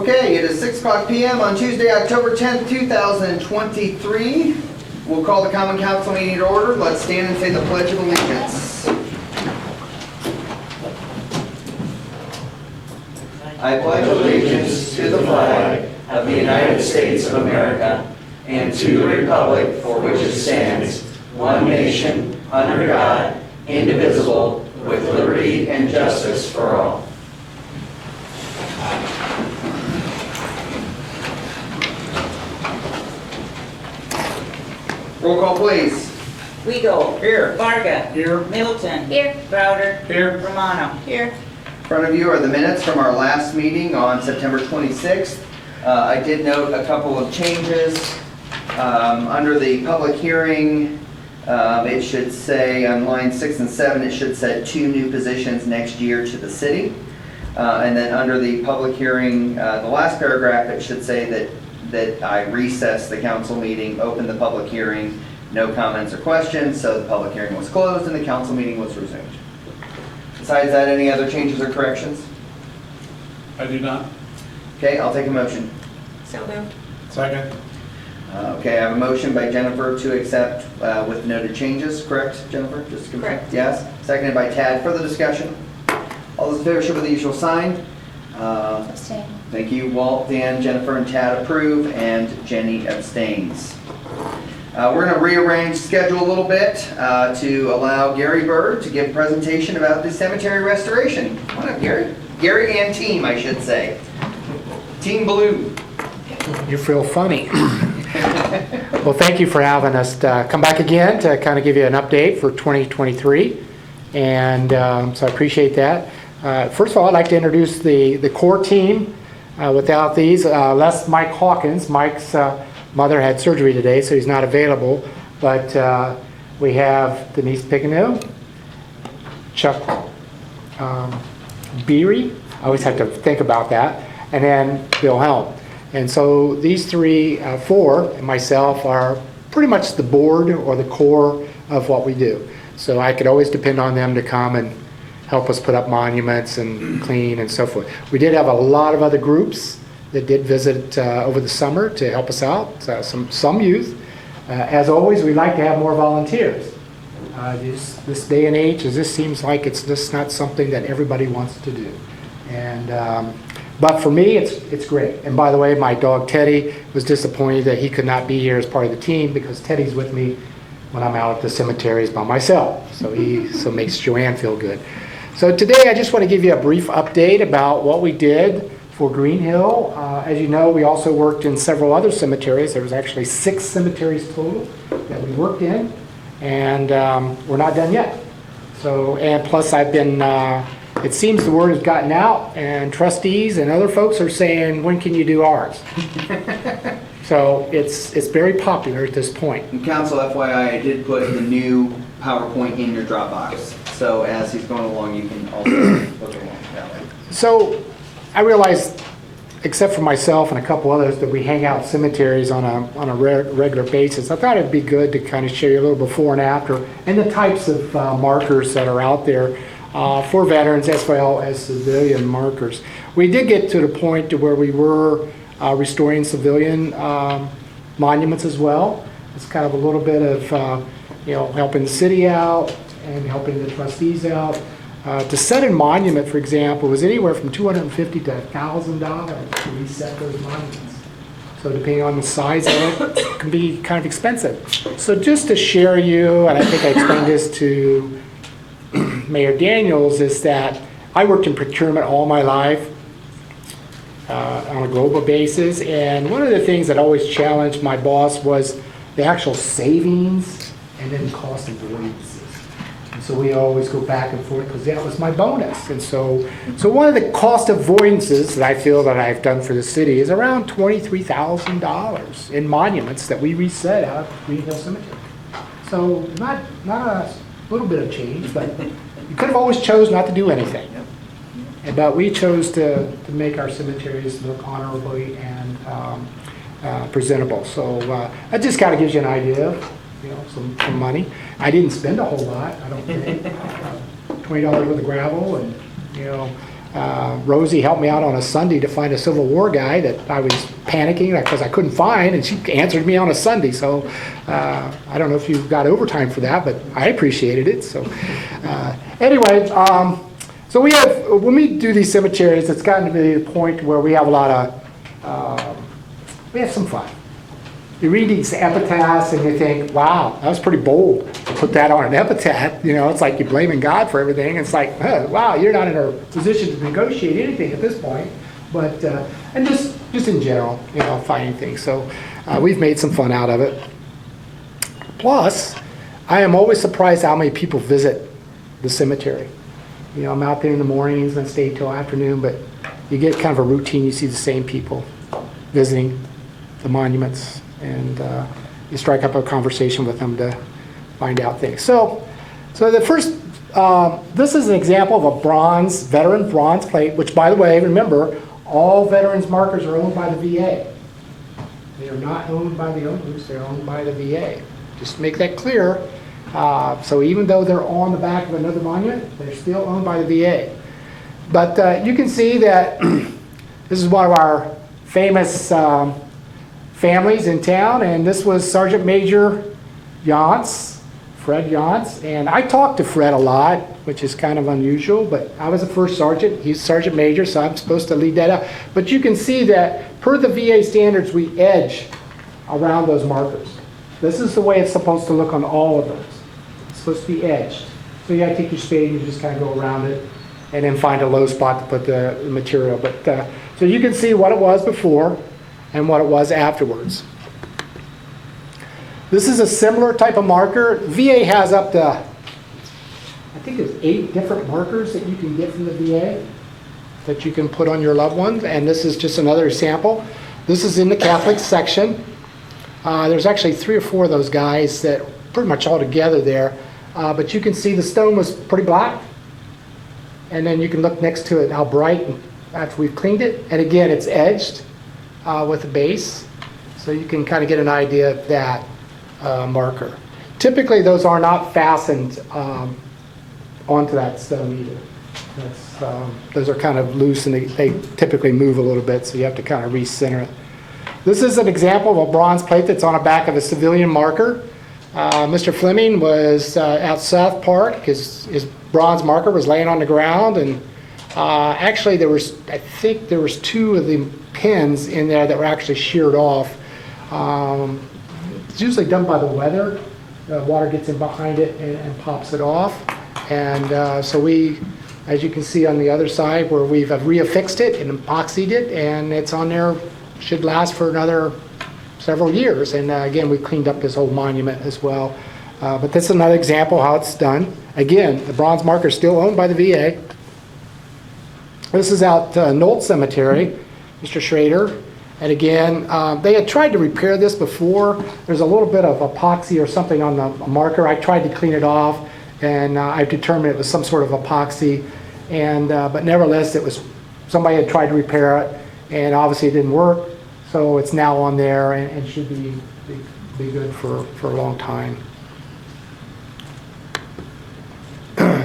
Okay, it is 6 o'clock p.m. on Tuesday, October 10th, 2023. We'll call the Common Council meeting to order. Let's stand and say the Pledge of Allegiance. I pledge allegiance to the flag of the United States of America and to the republic for which it stands, one nation, under God, indivisible, with liberty and justice for all. Roll call, please. Weigel. Here. Varga. Here. Middleton. Here. Browder. Here. Romano. Here. In front of you are the minutes from our last meeting on September 26th. I did note a couple of changes. Under the public hearing, it should say on line 6 and 7, it should say 2 new positions next year to the city. And then under the public hearing, the last paragraph, it should say that I recessed the council meeting, opened the public hearing, no comments or questions, so the public hearing was closed and the council meeting was resumed. Besides that, any other changes or corrections? I do not. Okay, I'll take a motion. So moved. Second. Okay, I have a motion by Jennifer to accept with noted changes, correct, Jennifer? Just to confirm? Correct. Yes. Seconded by Tad. Further discussion? All those in favor show with the usual sign. Abstain. Thank you. Walt, Dan, Jennifer, and Tad approve, and Jenny abstains. We're going to rearrange schedule a little bit to allow Gary Bird to give a presentation about the cemetery restoration. Come on up, Gary. Gary and team, I should say. Team Blue. You feel funny. Well, thank you for having us come back again to kind of give you an update for 2023. And so I appreciate that. First of all, I'd like to introduce the core team. Without these, less Mike Hawkins. Mike's mother had surgery today, so he's not available. But we have Denise Picaneau, Chuck Beery. I always have to think about that. And then Bill Helm. And so these four, and myself, are pretty much the board or the core of what we do. So I could always depend on them to come and help us put up monuments and clean and so forth. We did have a lot of other groups that did visit over the summer to help us out, some youth. As always, we like to have more volunteers. This day and age, this seems like it's just not something that everybody wants to do. And but for me, it's great. And by the way, my dog Teddy was disappointed that he could not be here as part of the team because Teddy's with me when I'm out at the cemeteries by myself. So makes Joanne feel good. So today I just want to give you a brief update about what we did for Green Hill. As you know, we also worked in several other cemeteries. There was actually 6 cemeteries total that we worked in, and we're not done yet. So, and plus I've been, it seems the word has gotten out, and trustees and other folks are saying, when can you do ours? So it's very popular at this point. And Council, FYI, I did put the new PowerPoint in your Dropbox. So as he's going along, you can also look along that way. So I realized, except for myself and a couple others, that we hang out in cemeteries on a regular basis. I thought it'd be good to kind of show you a little before and after and the types of markers that are out there for veterans as well as civilian markers. We did get to the point to where we were restoring civilian monuments as well. It's kind of a little bit of helping the city out and helping the trustees out. To set a monument, for example, was anywhere from $250 to $1,000 to reset those monuments. So depending on the size of it, it can be kind of expensive. So just to share you, and I think I explained this to Mayor Daniels, is that I worked in procurement all my life on a global basis, and one of the things that always challenged my boss was the actual savings and then cost avoidances. And so we always go back and forth because that was my bonus. And so one of the cost avoidances that I feel that I've done for the city is around $23,000 in monuments that we reset out of Green Hill Cemetery. So not a little bit of change, but you could have always chose not to do anything. But we chose to make our cemeteries look honorably and presentable. So that just kind of gives you an idea of some money. I didn't spend a whole lot, I don't think. $20 worth of gravel and Rosie helped me out on a Sunday to find a Civil War guy that I was panicking because I couldn't find, and she answered me on a Sunday. So I don't know if you got overtime for that, but I appreciated it. So anyway, so we have, when we do these cemeteries, it's gotten to be the point where we have a lot of, we have some fun. You read these epitaphs and you think, wow, that was pretty bold to put that on an epitaph. You know, it's like you're blaming God for everything. It's like, wow, you're not in a position to negotiate anything at this point. But, and just in general, you know, finding things. So we've made some fun out of it. Plus, I am always surprised how many people visit the cemetery. You know, I'm out there in the mornings and stay till afternoon, but you get kind of a routine. You see the same people visiting the monuments, and you strike up a conversation with them to find out things. So the first, this is an example of a veteran bronze plate, which, by the way, remember, all veterans markers are owned by the VA. They are not owned by the owners, they're owned by the VA. Just to make that clear. So even though they're on the back of another monument, they're still owned by the VA. But you can see that this is one of our famous families in town, and this was Sergeant Major Yance, Fred Yance. And I talked to Fred a lot, which is kind of unusual, but I was a first sergeant, he's Sergeant Major, so I'm supposed to lead that up. But you can see that per the VA standards, we edge around those markers. This is the way it's supposed to look on all of those. It's supposed to be edged. So you gotta take your spade and you just kind of go around it and then find a low spot to put the material. But so you can see what it was before and what it was afterwards. This is a similar type of marker. VA has up to, I think there's 8 different markers that you can get from the VA that you can put on your loved ones, and this is just another sample. This is in the Catholic section. There's actually 3 or 4 of those guys that pretty much all together there, but you can see the stone was pretty black, and then you can look next to it how bright after we've cleaned it, and again it's edged with the base, so you can kind of get an idea of that marker. Typically those are not fastened onto that stone either. Those are kind of loose, and they typically move a little bit, so you have to kind of recenter it. This is an example of a bronze plate that's on the back of a civilian marker. Mr. Fleming was at South Park. His bronze marker was laying on the ground, and actually I think there was 2 of the pins in there that were actually sheared off. It's usually done by the weather. The water gets in behind it and pops it off. And so we, as you can see on the other side, where we've reaffixed it and epoxied it, and it's on there, should last for another several years. And again, we cleaned up this whole monument as well. But this is another example how it's done. Again, the bronze marker is still owned by the VA. This is out Knoll Cemetery, Mr. Schrader. And again, they had tried to repair this before. There's a little bit of epoxy or something on the marker. I tried to clean it off, and I determined it was some sort of epoxy. And but nevertheless, it was somebody had tried to repair it, and obviously it didn't work. So it's now on there and should be good for a long time.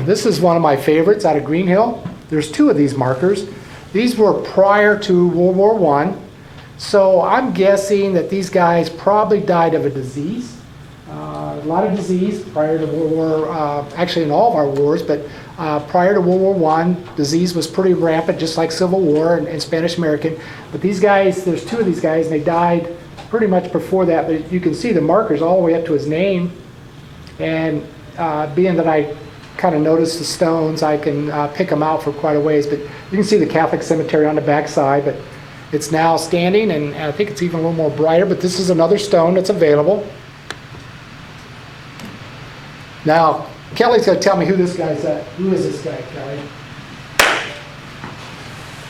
This is one of my favorites out of Green Hill. There's 2 of these markers. These were prior to World War I. So I'm guessing that these guys probably died of a disease. A lot of disease prior to World War, actually in all of our wars, but prior to World War I, disease was pretty rampant, just like Civil War and Spanish American. But these guys, there's 2 of these guys, and they died pretty much before that. But you can see the markers all the way up to his name. And being that I kind of noticed the stones, I can pick them out for quite a ways. But you can see the Catholic cemetery on the back side, but it's now standing, and I think it's even a little more brighter. But this is another stone that's available. Now, Kelly's going to tell me who this guy's at. Who is this guy, Kelly?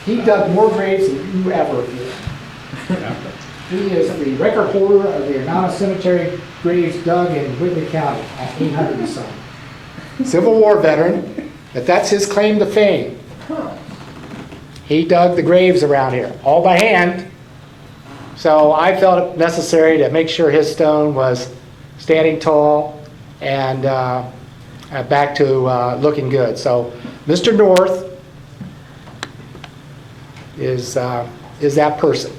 He dug more graves than you ever did. He is the record holder of the amount of cemetery graves dug in Whitley County at 800 and some. Civil War veteran, but that's his claim to fame. He dug the graves around here, all by hand. So I felt it necessary to make sure his stone was standing tall and back to looking good. So Mr. North, is that person.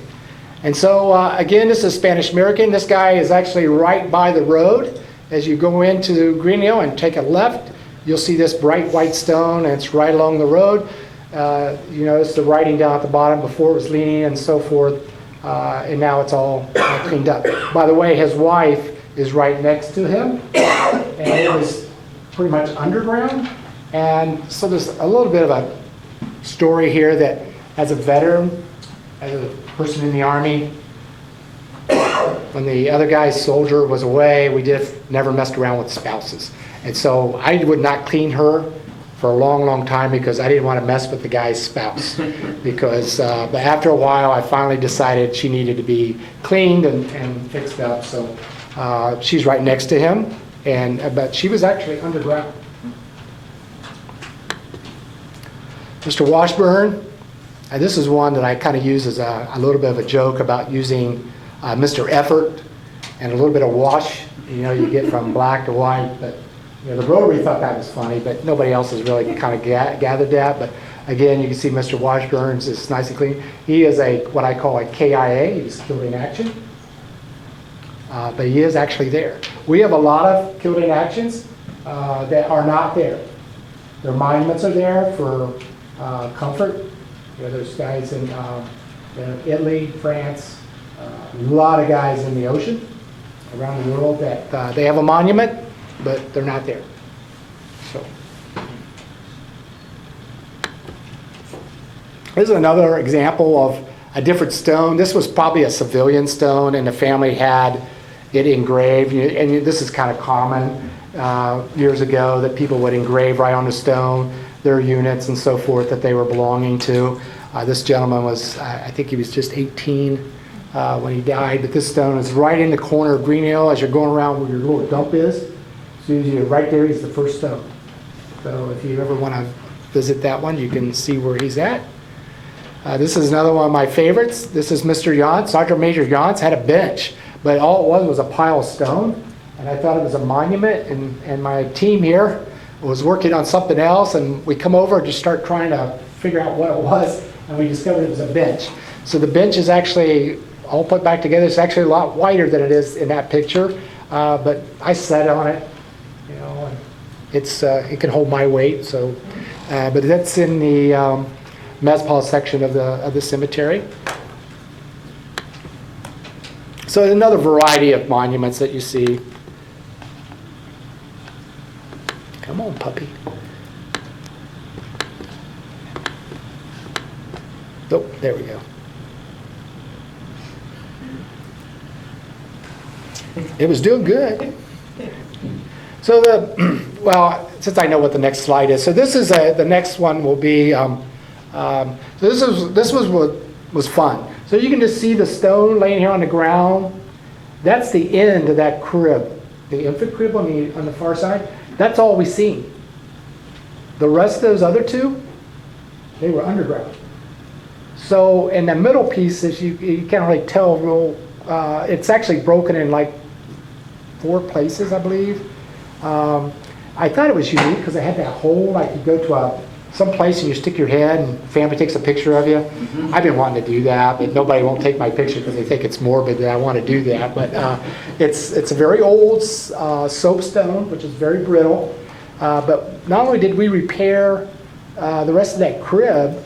And so, again, this is Spanish American. This guy is actually right by the road. As you go into Green Hill and take a left, you'll see this bright white stone, and it's right along the road. You notice the writing down at the bottom. Before it was leaning and so forth, and now it's all cleaned up. By the way, his wife is right next to him, and it was pretty much underground. And so there's a little bit of a story here that as a veteran, as a person in the Army, when the other guy's soldier was away, we never messed around with spouses. And so I would not clean her for a long, long time because I didn't want to mess with the guy's spouse. Because but after a while, I finally decided she needed to be cleaned and fixed up. So she's right next to him, but she was actually underground. Mr. Washburn, this is one that I kind of use as a little bit of a joke about using Mr. Effort and a little bit of wash. You get from black to white. But the Rotary thought that was funny, but nobody else has really kind of gathered that. But again, you can see Mr. Washburn's is nice and clean. He is what I call a KIA. He's killed in action. But he is actually there. We have a lot of killed in actions that are not there. Their monuments are there for comfort. There's guys in Italy, France, a lot of guys in the ocean around the world that they have a monument, but they're not there. So this is another example of a different stone. This was probably a civilian stone, and the family had it engraved. And this is kind of common years ago that people would engrave right on the stone their units and so forth that they were belonging to. This gentleman was, I think he was just 18 when he died, but this stone is right in the corner of Green Hill as you're going around where your little dump is. As soon as you're right there, he's the first stone. So if you ever want to visit that one, you can see where he's at. This is another one of my favorites. This is Mr. Yance. Sergeant Major Yance had a bench, but all it was a pile of stone, and I thought it was a monument, and my team here was working on something else, and we come over and just start trying to figure out what it was, and we discovered it was a bench. So the bench is actually all put back together. It's actually a lot wider than it is in that picture, but I sat on it, and it can hold my weight. So, but that's in the Mezpal section of the cemetery. So another variety of monuments that you see. Come on, puppy. Oh, there we go. It was doing good. So well, since I know what the next slide is, so this is the next one will be. So this was fun. So you can just see the stone laying here on the ground. That's the end of that crib, the infant crib on the far side. That's all we seen. The rest of those other two, they were underground. So in the middle piece, you can't really tell real. It's actually broken in like 4 places, I believe. I thought it was unique because it had that hole, like you go to some place and you stick your head and family takes a picture of you. Mm-hmm. I've been wanting to do that, but nobody won't take my picture because they think it's morbid that I want to do that. But it's a very old soapstone, which is very brittle. But not only did we repair the rest of that crib,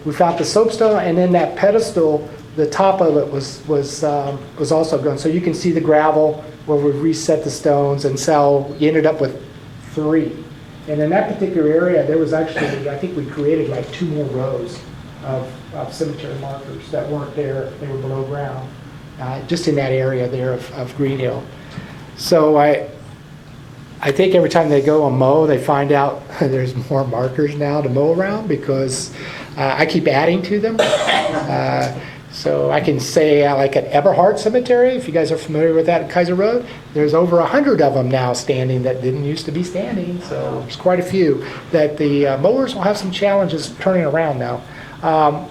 we found the soapstone, and then that pedestal, the top of it was also gone. So you can see the gravel where we reset the stones, and so you ended up with 3. And in that particular area, there was actually, I think we created like 2 more rows of cemetery markers that weren't there. They were below ground, just in that area there of Green Hill. So I think every time they go and mow, they find out there's more markers now to mow around because I keep adding to them. So I can say like at Eberhard Cemetery, if you guys are familiar with that at Kaiser Road, there's over 100 of them now standing that didn't used to be standing. So there's quite a few that the mowers will have some challenges turning around now.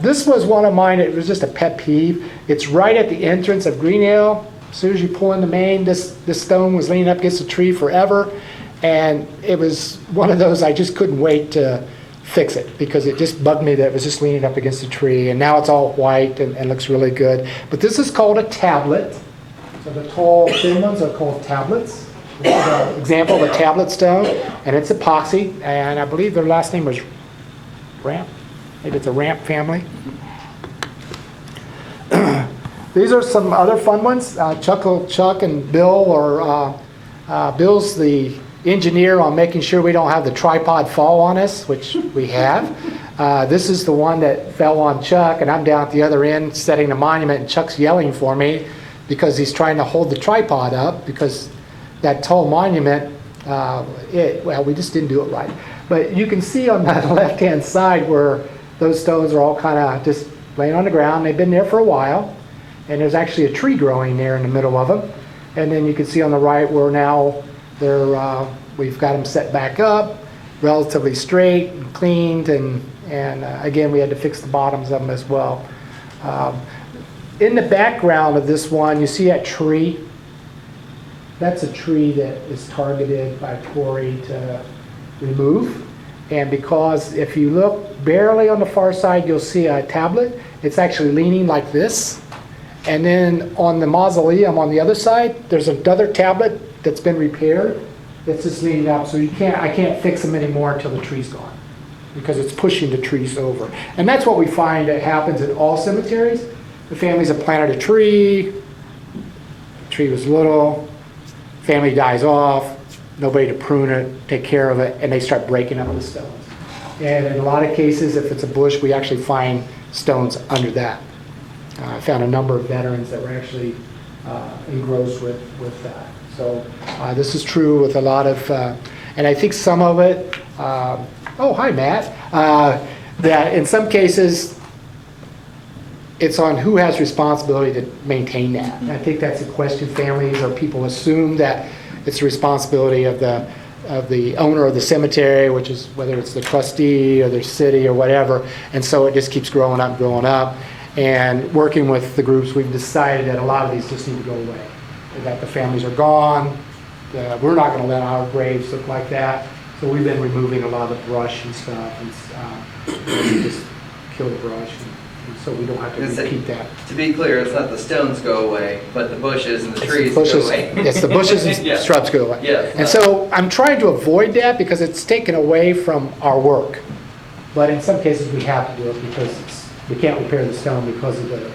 This was one of mine. It was just a pet peeve. It's right at the entrance of Green Hill. As soon as you pull in the main, this stone was leaning up against the tree forever. And it was one of those I just couldn't wait to fix it because it just bugged me that it was just leaning up against the tree, and now it's all white and looks really good. But this is called a tablet. So the tall, thin ones are called tablets. This is an example of a tablet stone, and it's epoxy, and I believe their last name was Ramp. Maybe it's a Ramp family. These are some other fun ones. Chuck and Bill Bill's the engineer on making sure we don't have the tripod fall on us, which we have. This is the one that fell on Chuck, and I'm down at the other end setting the monument, and Chuck's yelling for me because he's trying to hold the tripod up because that tall monument, well, we just didn't do it right. But you can see on the left-hand side where those stones are all kind of just laying on the ground. They've been there for a while, and there's actually a tree growing there in the middle of them. And then you can see on the right where now we've got them set back up, relatively straight and cleaned, and again, we had to fix the bottoms of them as well. In the background of this one, you see that tree? That's a tree that is targeted by Corey to remove. And because if you look barely on the far side, you'll see a tablet. It's actually leaning like this. And then on the mausoleum on the other side, there's another tablet that's been repaired. It's just leaning up, so I can't fix them anymore until the tree's gone, because it's pushing the trees over. And that's what we find that happens at all cemeteries. The families have planted a tree, the tree was little, family dies off, nobody to prune it, take care of it, and they start breaking up the stones. And in a lot of cases, if it's a bush, we actually find stones under that. I found a number of veterans that were actually engrossed with that. So this is true with a lot of, and I think some of it, oh, hi, Matt, that in some cases, it's on who has responsibility to maintain that. And I think that's a question families or people assume that it's the responsibility of the owner of the cemetery, which is whether it's the trustee or the city or whatever, and so it just keeps growing up and growing up. And working with the groups, we've decided that a lot of these just need to go away. That the families are gone, we're not going to let our graves look like that, so we've been removing a lot of the brush and stuff, and we just kill the brush, and so we don't have to repeat that. To be clear, it's not the stones go away, but the bushes and the trees go away. It's the bushes and Yeah. shrubs go away. Yeah. And so I'm trying to avoid that because it's taken away from our work. But in some cases we have to do it because we can't repair the stone because of the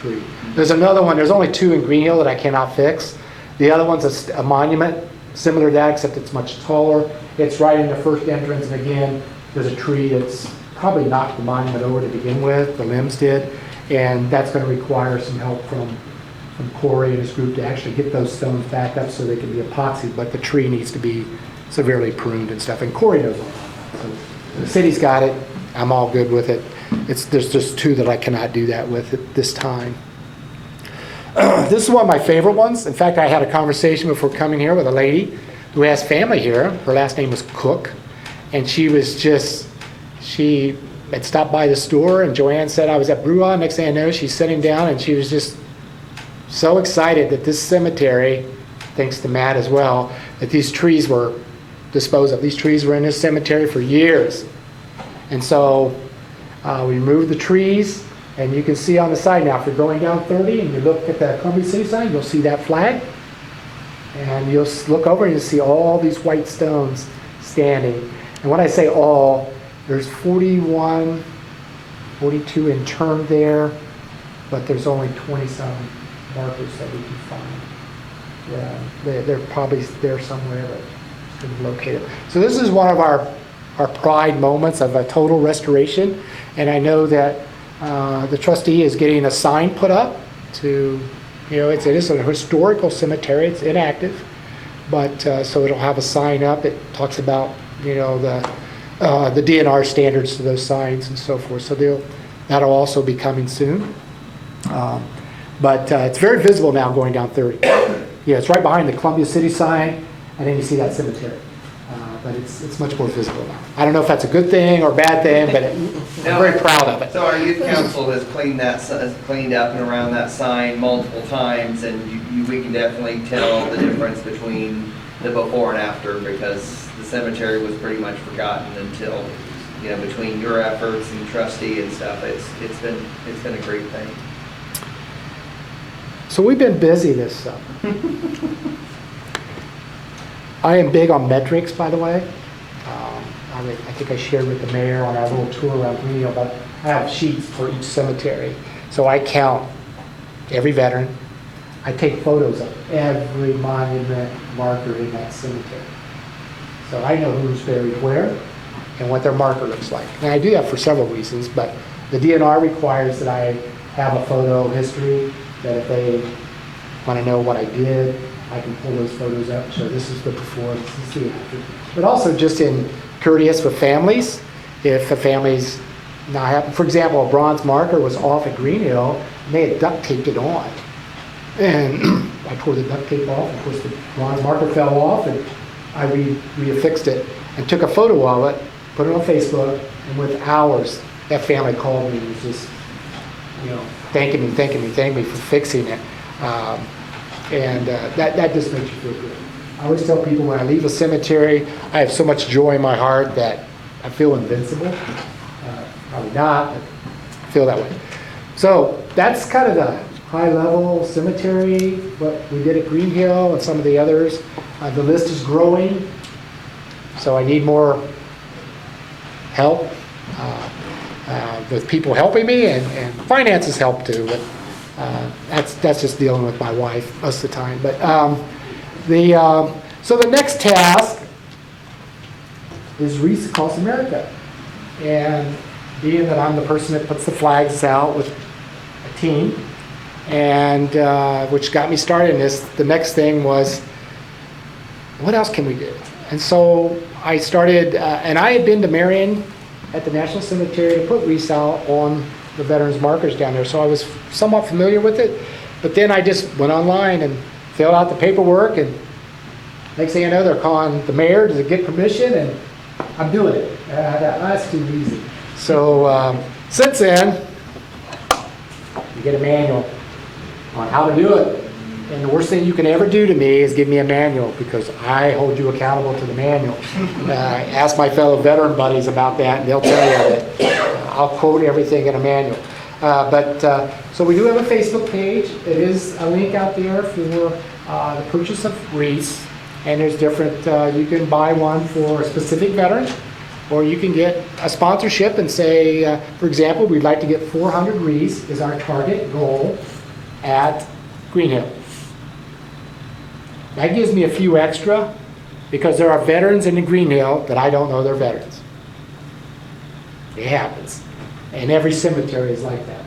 tree. There's another one, there's only two in Green Hill that I cannot fix. The other one's a monument similar to that, except it's much taller. It's right in the first entrance, and again, there's a tree that's probably knocked the monument over to begin with, the limbs did, and that's going to require some help from Corey and his group to actually get those stones back up so they can be epoxied, but the tree needs to be severely pruned and stuff, and Corey knows all that. So the city's got it, I'm all good with it. There's just two that I cannot do that with at this time. This is one of my favorite ones. In fact, I had a conversation before coming here with a lady who has family here. Her last name was Cook, and she had stopped by the store, and Joanne said I was at Bruin. Next thing I know, she's sitting down, and she was just so excited that this cemetery, thanks to Matt as well, that these trees were disposed of. These trees were in this cemetery for years. And so we removed the trees, and you can see on the side now, if you're going down 30 and you look at the Columbia City sign, you'll see that flag. And you'll look over and you'll see all these white stones standing. And when I say all, there's 41, 42 interned there, but there's only 20-some markers that we can find. Yeah, they're probably there somewhere, but it's going to be located. So this is one of our pride moments of a total restoration, and I know that the trustee is getting a sign put up to, it is a historical cemetery, it's inactive, but so it'll have a sign up. It talks about the DNR standards to those signs and so forth. So that'll also be coming soon. But it's very visible now going down 30. Yeah, it's right behind the Columbia City sign, and then you see that cemetery. But it's much more visible now. I don't know if that's a good thing or a bad thing, but I'm very proud of it. So our youth council has cleaned up and around that sign multiple times, and we can definitely tell the difference between the before and after, because the cemetery was pretty much forgotten until between your efforts and trustee and stuff, it's been a great thing. So we've been busy this summer. I am big on metrics, by the way. I think I shared with the mayor on our little tour around Greenville, but I have sheets for each cemetery. So I count every veteran. I take photos of every monument marker in that cemetery. So I know who's buried where and what their marker looks like. And I do that for several reasons, but the DNR requires that I have a photo history, that if they want to know what I did, I can pull those photos up, show this is the before, this is the after. But also just in courteous with families, if a family's not happy. For example, a bronze marker was off at Green Hill, and they had duct taped it on. And I tore the duct tape off, of course the bronze marker fell off, and I reaffixed it and took a photo of it, put it on Facebook, and within hours, that family called me and was just, thanking me for fixing it. That just makes you feel good. I always tell people when I leave a cemetery, I have so much joy in my heart that I feel invincible. Probably not, but I feel that way. So that's kind of the high-level cemetery, what we did at Green Hill and some of the others. The list is growing, so I need more help with people helping me, and finances help too, but that's just dealing with my wife most of the time. But so the next task is Wreaths Across America, and being that I'm the person that puts the flags out with a team, and which got me started in this, the next thing was, what else can we do? And so I started, and I had been to Marion at the National Cemetery to put wreaths out on the veterans markers down there, so I was somewhat familiar with it. But then I just went online and filled out the paperwork, and next thing I know, they're calling the mayor to get permission, and I'm doing it. That's too easy. So since then, you get a manual on how to do it. And the worst thing you can ever do to me is give me a manual, because I hold you accountable to the manual. I ask my fellow veteran buddies about that, and they'll tell you that I'll quote everything in a manual. So we do have a Facebook page. It is a link out there for the purchase of wreaths. And there's different, you can buy one for a specific veteran, or you can get a sponsorship and say, for example, we'd like to get 400 wreaths is our target goal at Green Hill. That gives me a few extra, because there are veterans in the Green Hill that I don't know they're veterans. It happens. And every cemetery is like that.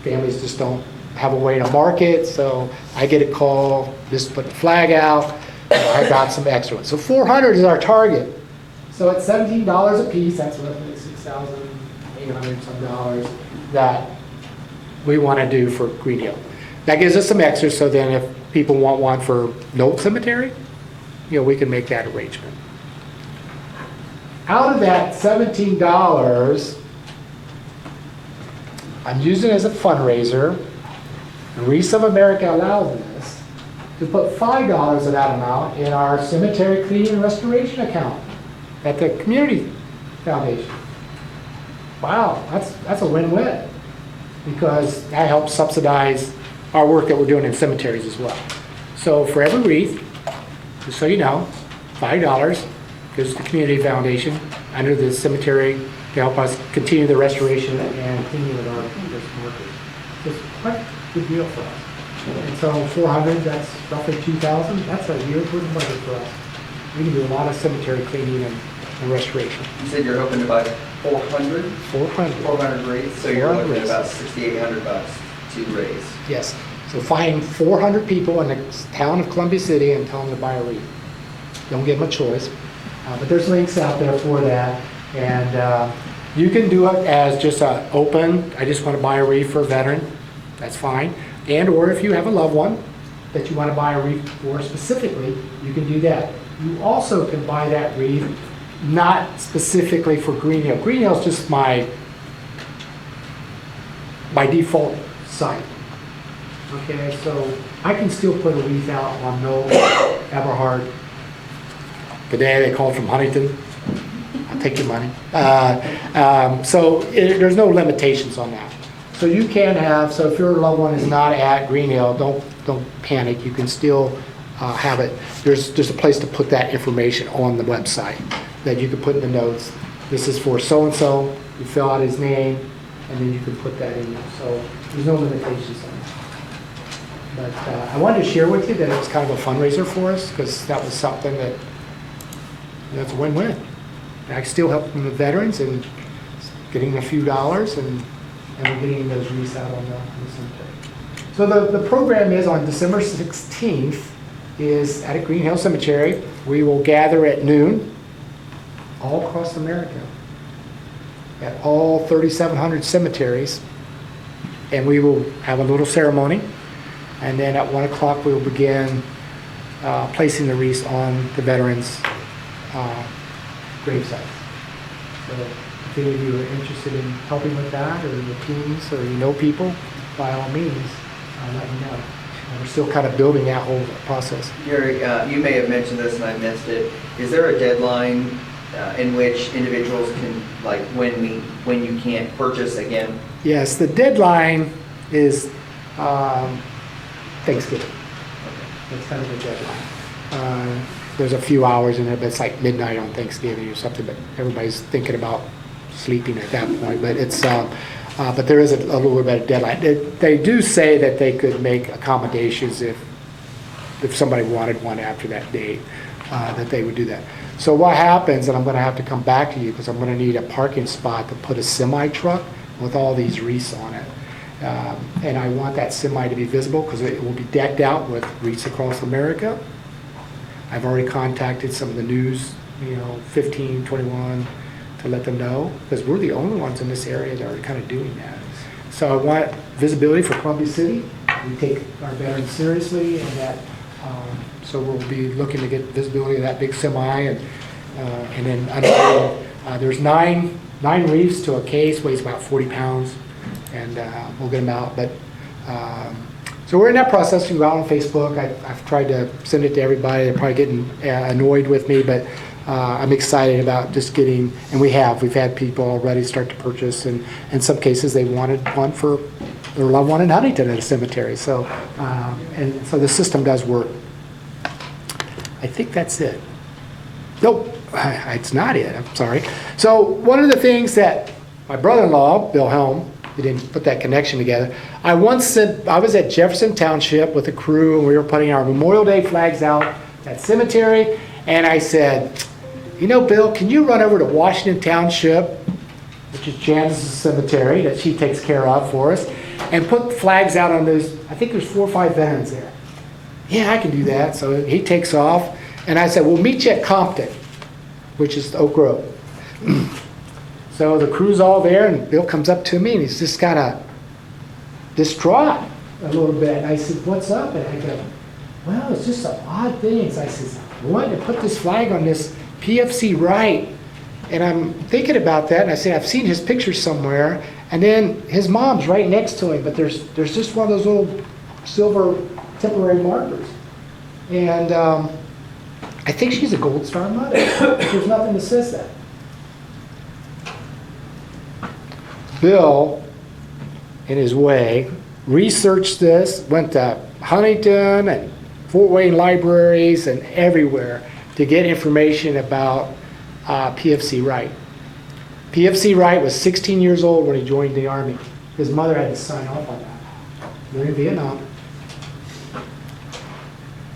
Families just don't have a way to mark it, so I get a call, just put the flag out, I got some extra ones. So 400 is our target. So at $17 a piece, that's roughly $6,800 some dollars that we want to do for Green Hill. That gives us some extra, so then if people want one for Knoll Cemetery, we can make that arrangement. Out of that $17, I'm using it as a fundraiser. Wreaths of America allows us to put $5 of that amount in our cemetery cleaning and restoration account at the community foundation. Wow, that's a win-win, because that helps subsidize our work that we're doing in cemeteries as well. So for every wreath, just so you know, $5 goes to the community foundation under the cemetery to help us continue the restoration and cleaning of our markers. It's quite a good deal for us. And so 400, that's roughly 2,000. That's a year's worth of budget for us. We can do a lot of cemetery cleaning and restoration. You said you're hoping to buy 400? 400 wreaths, so you're looking at about $6,800 to raise. Yes. So find 400 people in the town of Columbia City and tell them to buy a wreath. Don't give them a choice. But there's links out there for that. And you can do it as just an open, I just want to buy a wreath for a veteran. That's fine. And or if you have a loved one that you want to buy a wreath for specifically, you can do that. You also can buy that wreath not specifically for Green Hill. Green Hill is just my default site. Okay, so I can still put a wreath out on Knoll, Eberhard. Today they called from Huntington. take your money. There's no limitations on that. So you can have, so if your loved one is not at Green Hill, don't panic. You can still have it. There's a place to put that information on the website that you can put in the notes. This is for so-and-so. You fill out his name, and then you can put that in there. So there's no limitations on that. But I wanted to share with you that it was kind of a fundraiser for us, because that was something that's a win-win. I still help the veterans and getting a few dollars, and we're getting those wreaths out on the cemetery. So the program is on December 16th is at Green Hill Cemetery. We will gather at noon all across America at all 3,700 cemeteries, and we will have a little ceremony, and then at 1 o'clock we will begin placing the wreaths on the veterans' gravesites. So if any of you are interested in helping with that, or your teams, or you know people, by all means, let me know. We're still kind of building that whole process. Gary, you may have mentioned this and I missed it. Is there a deadline in which individuals can, like, when you can't purchase again? Yes, the deadline is Thanksgiving. That's kind of the deadline. There's a few hours in there, but it's like midnight on Thanksgiving or something, but everybody's thinking about sleeping at that point. But it's but there is a little bit of deadline. They do say that they could make accommodations if somebody wanted one after that date, that they would do that. So what happens, and I'm going to have to come back to you because I'm going to need a parking spot to put a semi truck with all these wreaths on it. And I want that semi to be visible because it will be decked out with wreaths across America. I've already contacted some of the news, 15, 21, to let them know, because we're the only ones in this area that are kind of doing that. So I want visibility for Columbia City. We take our veterans seriously, and that so we'll be looking to get visibility of that big semi, and then there's nine wreaths to a case, weighs about 40 pounds, and we'll get them out. But so we're in that process. You go out on Facebook. I've tried to send it to everybody. They're probably getting annoyed with me, but I'm excited about just getting, and we've had people already start to purchase, and in some cases they wanted one for their loved one in Huntington at a cemetery. So and so the system does work. I think that's it. Nope, it's not it. I'm sorry. So one of the things that my brother-in-law, Bill Helm, he didn't put that connection together. I was at Jefferson Township with a crew, and we were putting our Memorial Day flags out at cemetery, and I said, Bill, can you run over to Washington Township, which is Janice's cemetery that she takes care of for us, and put flags out on those. I think there's 4 or 5 veterans there. Yeah, I can do that. So he takes off, and I said, we'll meet you at Compton, which is Oak Grove. So the crew's all there, and Bill comes up to me, and he's just kind of distraught a little bit. And I said, what's up? And I go, well, it's just some odd things. I said, I wanted to put this flag on this PFC right, and I'm thinking about that, and I said, I've seen his picture somewhere, and then his mom's right next to him, but there's just one of those little silver temporary markers. And I think she's a Gold Star mother. There's nothing that says that. Bill, in his way, researched this, went to Huntington and Fort Wayne libraries and everywhere to get information about PFC Wright. PFC Wright was 16 years old when he joined the Army. His mother had to sign off on that. They're in Vietnam.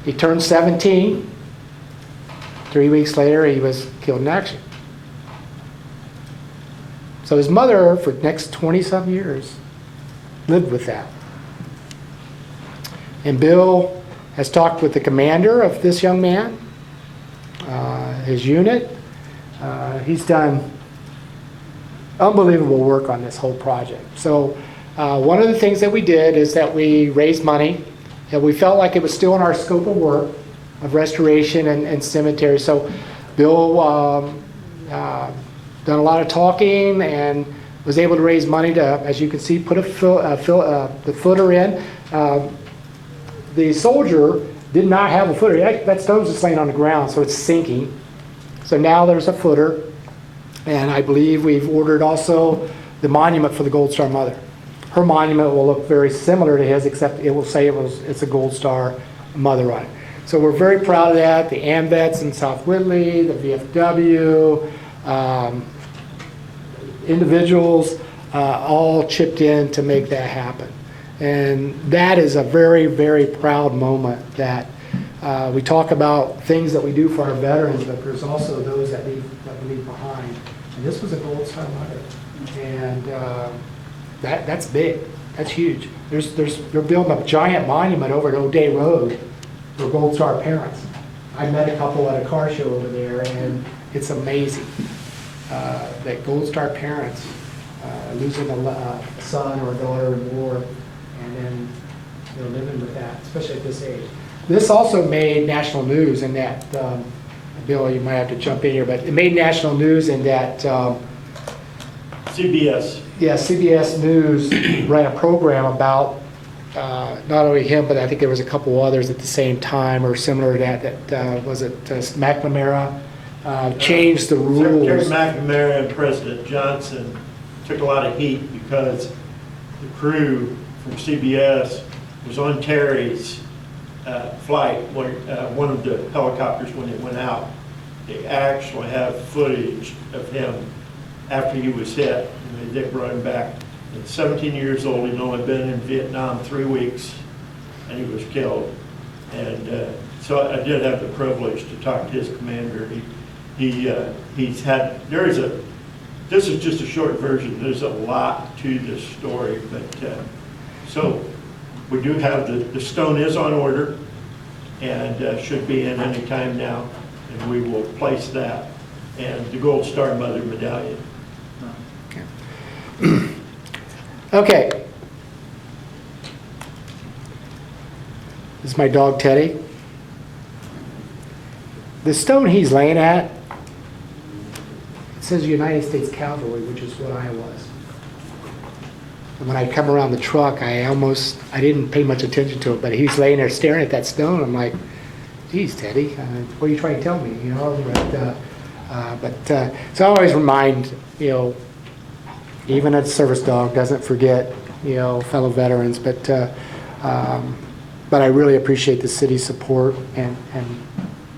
He turned 17. 3 weeks later, he was killed in action. So his mother, for the next 20-some years, lived with that. And Bill has talked with the commander of this young man, his unit. He's done unbelievable work on this whole project. So one of the things that we did is that we raised money, and we felt like it was still in our scope of work of restoration and cemetery. So Bill done a lot of talking and was able to raise money to, as you can see, put the footer in. The soldier did not have a footer. That stone's just laying on the ground, so it's sinking. So now there's a footer. And I believe we've ordered also the monument for the Gold Star mother. Her monument will look very similar to his, except it will say it's a Gold Star mother on it. So we're very proud of that. The AMVETS in South Whitley, the VFW, individuals all chipped in to make that happen. And that is a very, very proud moment that we talk about things that we do for our veterans, but there's also those that we leave behind. And this was a Gold Star mother. And that's big. That's huge. They're building a giant monument over at O'Day Road for Gold Star parents. I met a couple at a car show over there, and it's amazing that Gold Star parents losing a son or a daughter in war, and then they're living with that, especially at this age. This also made national news in that, Bill, you might have to jump in here, but it made national news in that CBS. Yeah, CBS News ran a program about not only him, but I think there was a couple others at the same time or similar to that was it McNamara changed the rules. Secretary McNamara and President Johnson took a lot of heat because the crew from CBS was on Terry's flight, one of the helicopters when it went out. They actually have footage of him after he was hit, and they brought him back. At 17 years old, he'd only been in Vietnam 3 weeks, and he was killed. And so I did have the privilege to talk to his commander. He's had, this is just a short version. There's a lot to this story, but so we do have the stone is on order and should be in any time now, and we will place that and the Gold Star Mother medallion. Okay. This is my dog Teddy. The stone he's laying at, it says United States Cavalry, which is what I was. And when I come around the truck, I didn't pay much attention to it, but he's laying there staring at that stone. I'm like, geez, Teddy, what are you trying to tell me? You know, so I always remind, even a service dog doesn't forget, fellow veterans, but I really appreciate the city's support and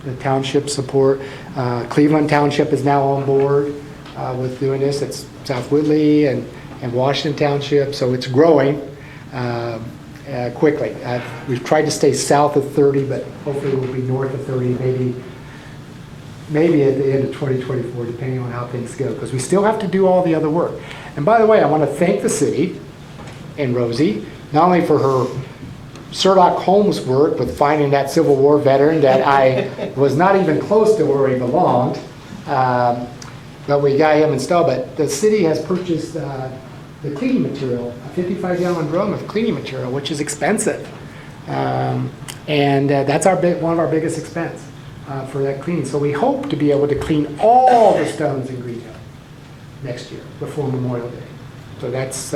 the township support. Cleveland Township is now on board with doing this. It's South Whitley and Washington Township, so it's growing quickly. We've tried to stay south of 30, but hopefully we'll be north of 30, maybe at the end of 2024, depending on how things go, because we still have to do all the other work. And by the way, I want to thank the city and Rosie, not only for her Sherlock Holmes work with finding that Civil War veteran that I was not even close to where he belonged, but we got him installed. But the city has purchased the cleaning material, a 55-gallon drum of cleaning material, which is expensive. And that's one of our biggest expense for that cleaning. So we hope to be able to clean all the stones in Green Hill next year before Memorial Day. So that's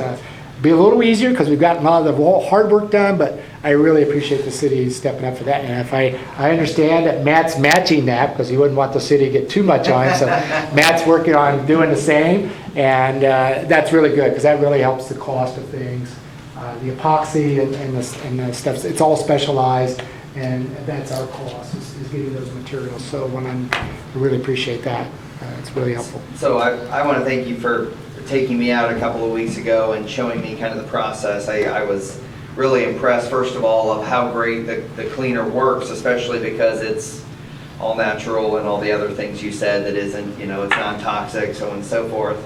be a little easier because we've gotten a lot of the hard work done, but I really appreciate the city stepping up for that. And if I understand that Matt's matching that because he wouldn't want the city to get too much on him, so Matt's working on doing the same, and that's really good because that really helps the cost of things. The epoxy and the stuff, it's all specialized, and that's our cost is getting those materials. So I really appreciate that. It's really helpful. So I want to thank you for taking me out a couple of weeks ago and showing me kind of the process. I was really impressed, first of all, of how great the cleaner works, especially because it's all natural and all the other things you said that isn't, it's non-toxic, so on and so forth.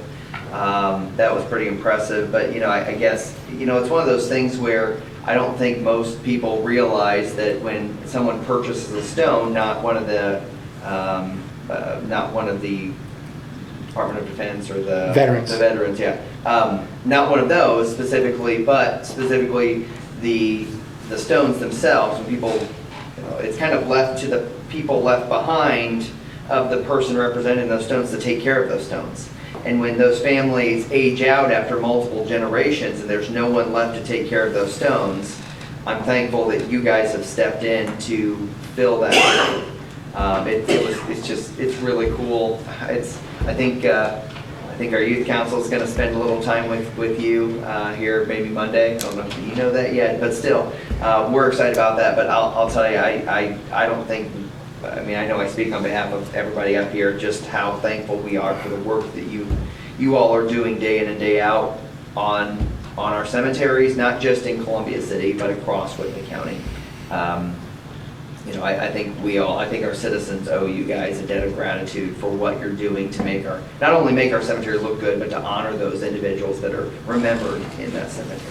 That was pretty impressive. But, I guess, it's one of those things where I don't think most people realize that when someone purchases a stone, not one of the Department of Defense or the veterans, yeah. Not one of those specifically, but specifically the stones themselves. When people, it's kind of left to the people left behind of the person representing those stones to take care of those stones. And when those families age out after multiple generations and there's no one left to take care of those stones, I'm thankful that you guys have stepped in to fill that. It's really cool. I think our youth council is going to spend a little time with you here maybe Monday. I don't know if you know that yet, but still, we're excited about that. But I'll tell you, I don't think, I mean, I know I speak on behalf of everybody up here, just how thankful we are for the work that you all are doing day in and day out on our cemeteries, not just in Columbia City, but across Whitley County. I think our citizens owe you guys a debt of gratitude for what you're doing to not only make our cemeteries look good, but to honor those individuals that are remembered in that cemetery.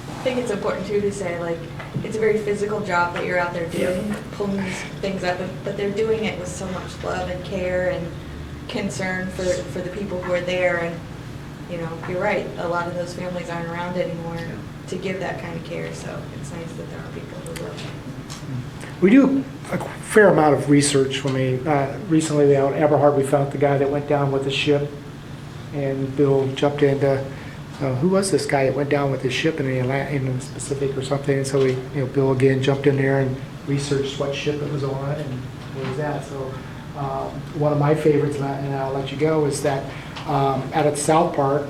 I think it's important too to say, like, it's a very physical job that you're out there doing, pulling these things up, but they're doing it with so much love and care and concern for the people who are there. And, you're right, a lot of those families aren't around anymore to give that kind of care, so it's nice that there are people who will. We do a fair amount of research. When we recently out at Eberhard, we found the guy that went down with the ship, and Bill jumped into who was this guy that went down with his ship in the Pacific or something. And so Bill again jumped in there and researched what ship it was on and where it was at. So one of my favorites, and I'll let you go, is that out at South Park,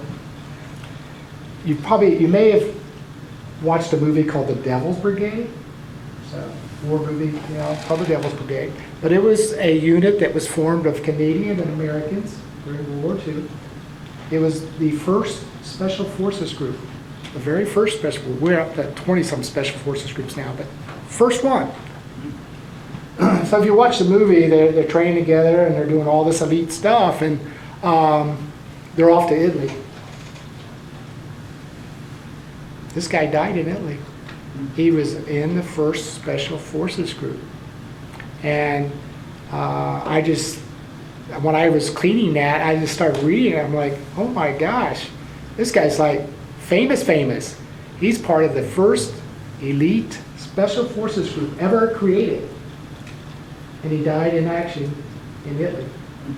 you may have watched a movie called The Devil's Brigade. So war movie, called The Devil's Brigade. But it was a unit that was formed of Canadian and Americans during World War II. It was the first Special Forces group, the very first special. We're up to 20-some Special Forces groups now, but first one. So if you watch the movie, they're training together and they're doing all this elite stuff, and they're off to Italy. This guy died in Italy. He was in the first Special Forces group. And when I was cleaning that, I just started reading it. I'm like, oh my gosh, this guy's like famous. He's part of the first elite Special Forces group ever created. And he died in action in Italy.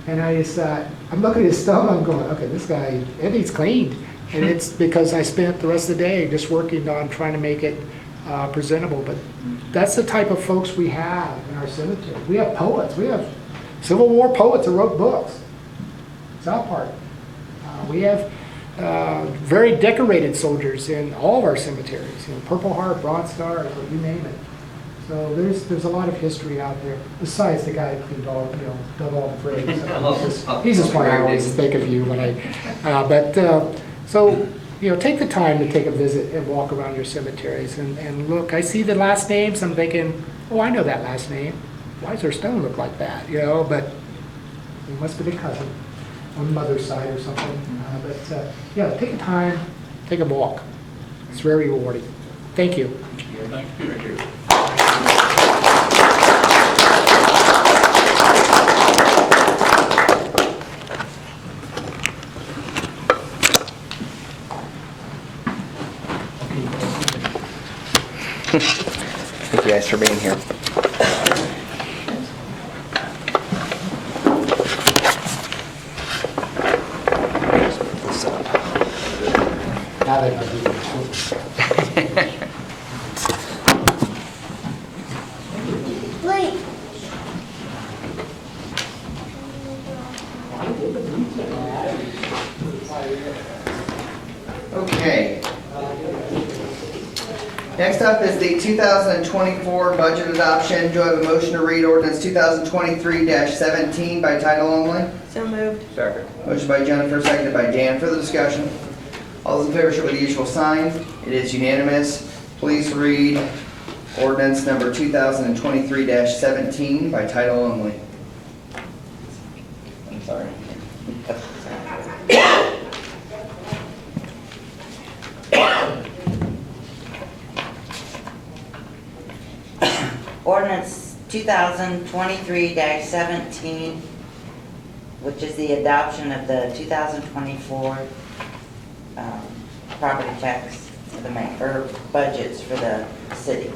And I just thought, I'm looking at his stomach, I'm going, okay, this guy, Eddie's cleaned. And it's because I spent the rest of the day just working on trying to make it presentable. But that's the type of folks we have in our cemetery. We have poets. We have Civil War poets that wrote books. South Park. We have very decorated soldiers in all of our cemeteries. Purple Heart, Bronze Stars, or you name it. So there's a lot of history out there. Besides the guy who dug all the graves. He's just why I always think of you when I. So take the time to take a visit and walk around your cemeteries and look. I see the last names. I'm thinking, oh, I know that last name. Why does their stone look like that? But it must be the cousin on the mother's side or something. Take the time, take a walk. It's very rewarding. Thank you. Thank you. Thank you guys for being here. Now that I do the Wait. Okay. Next up is the 2024 budget adoption. Do I have a motion to read ordinance 2023-17 by title only? So moved. Second. Motion by Jennifer, seconded by Dan. Further discussion? All those in favor show by the usual sign. It is unanimous. Please read ordinance number 2023-17 by title only. I'm sorry. Ordinance 2023-17, which is the adoption of the 2024 property tax for the budgets for the city.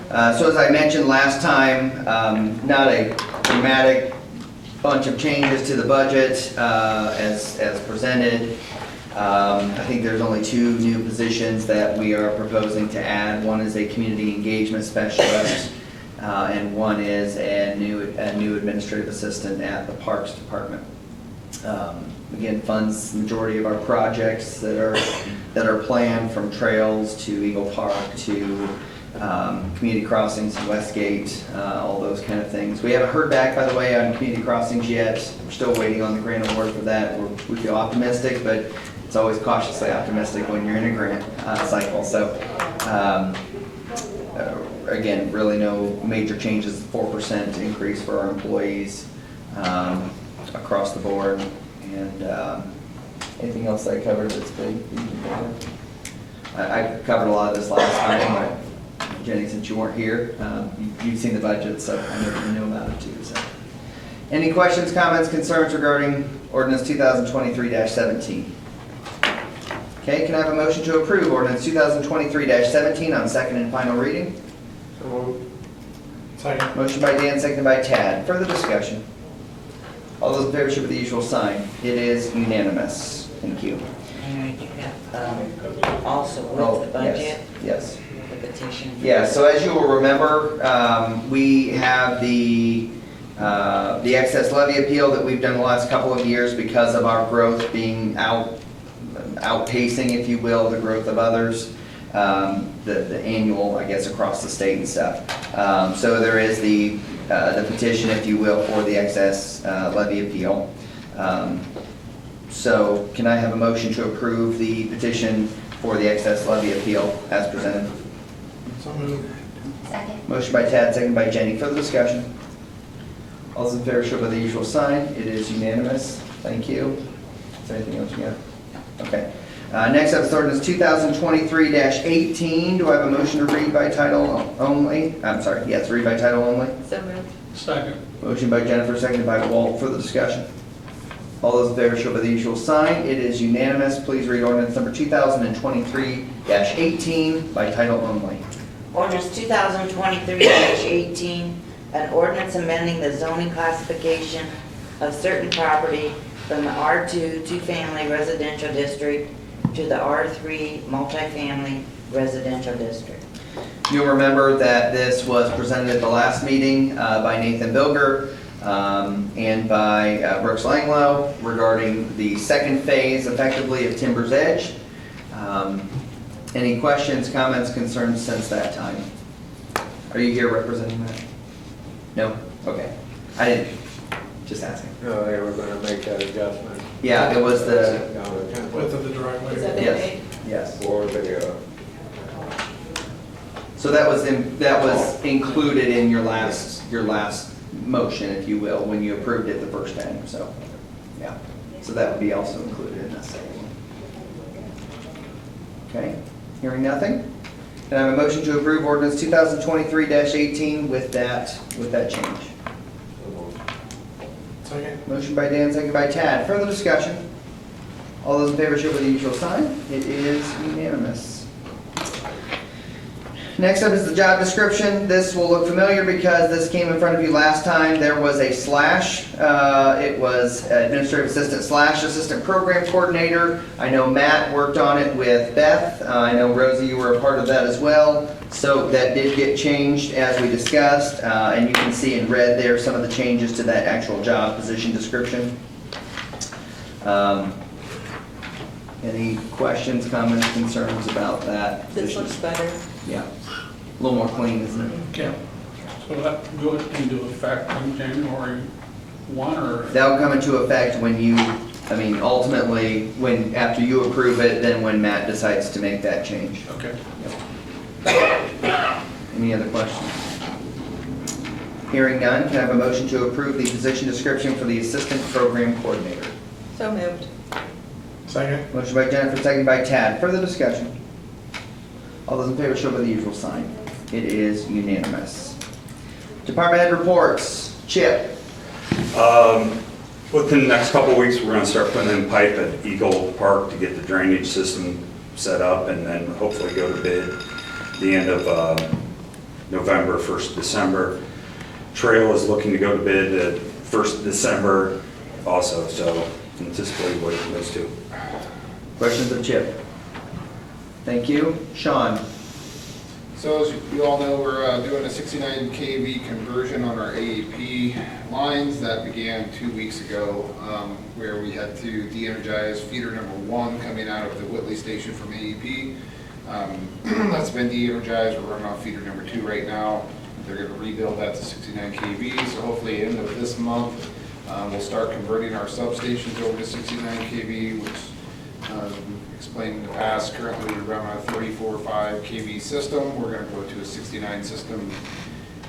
So as I mentioned last time, not a dramatic bunch of changes to the budget as presented. I think there's only two new positions that we are proposing to add. One is a community engagement specialist and one is a new administrative assistant at the Parks Department. Again, funds the majority of our projects that are planned, from trails to Eagle Park to community crossings in Westgate, all those kind of things. We haven't heard back, by the way, on community crossings yet. We're still waiting on the grant award for that. We feel optimistic, but it's always cautiously optimistic when you're in a grant cycle. So again, really no major changes, 4% increase for our employees across the board. And anything else I covered that's big? I covered a lot of this last time, but Jenny, since you weren't here, you've seen the budget, so I know you know about it too. So, any questions, comments, concerns regarding ordinance 2023-17? Okay, can I have a motion to approve ordinance 2023-17 on second and final reading? So moved. Second. Motion by Dan, seconded by Tad. Further discussion? All those in favor should with the usual sign. It is unanimous. Thank you. And you have, also with the budget, Yes. the petition. Yeah, so as you will remember, we have the excess levy appeal that we've done the last couple of years because of our growth being outpacing, if you will, the growth of others, the annual, I guess, across the state and stuff. So there is the petition, if you will, for the excess levy appeal. So can I have a motion to approve the petition for the excess levy appeal as presented? So moved. Second. Motion by Tad, seconded by Jenny. Further discussion? All those in favor show by the usual sign. It is unanimous. Thank you. Is there anything else you got? Okay. Next up is ordinance 2023-18. Do I have a motion to read by title only? I'm sorry, yes, read by title only. So moved. Second. Motion by Jennifer, seconded by Walt. Further discussion? All those in favor show by the usual sign. It is unanimous. Please read ordinance number 2023-18 by title only. Ordinance 2023-18, an ordinance amending the zoning classification of certain property from the R2 two-family residential district to the R3 multifamily residential district. You'll remember that this was presented at the last meeting by Nathan Bilger and by Brooks Langlow regarding the second phase, effectively, of Timber's Edge. Any questions, comments, concerns since that time? Are you here representing that? No? Okay. I didn't, just asking. No, they were gonna make that adjustment. Yeah, it was the, Width of the driveway. Is that yes, okay? yes. For the, So that was included in your last motion, if you will, when you approved it the first time, so, yeah. So that would be also included in that second one. Okay, hearing nothing? Can I have a motion to approve ordinance 2023-18 with that change? Second. Motion by Dan, second by Tad. Further discussion? All those in favor show by the usual sign. It is unanimous. Next up is the job description. This will look familiar because this came in front of you last time. There was a slash. It was administrative assistant / assistant program coordinator. I know Matt worked on it with Beth. I know Rosie, you were a part of that as well. So that did get changed as we discussed. And you can see in red there some of the changes to that actual job position description. Any questions, comments, concerns about that This position? looks better. Yeah, a little more clean, isn't it? Okay. So that goes into effect on January 1 or? That'll come into effect when you, ultimately, after you approve it, then when Matt decides to make that change. Okay. Any other questions? Hearing none, can I have a motion to approve the position description for the assistant program coordinator? So moved. Second. Motion by Jennifer, seconded by Tad. Further discussion? All those in favor show by the usual sign. It is unanimous. Department head reports. Chip. Within the next couple of weeks, we're gonna start putting in pipe at Eagle Park to get the drainage system set up and then hopefully go to bid the end of November, 1st December. Trail is looking to go to bid at 1st December also, so anticipate waiting those two. Questions of Chip? Thank you. Sean. So as you all know, we're doing a 69 kV conversion on our AEP lines. That began 2 weeks ago, where we had to de-energize feeder number 1 coming out of the Whitley station from AEP. That's been de-energized. We're running off feeder number 2 right now. They're going to rebuild that to 69 kV, so hopefully end of this month, we'll start converting our substations over to 69 kV, which explained in the past, currently we run on a 34.5 kV system. We're going to go to a 69 system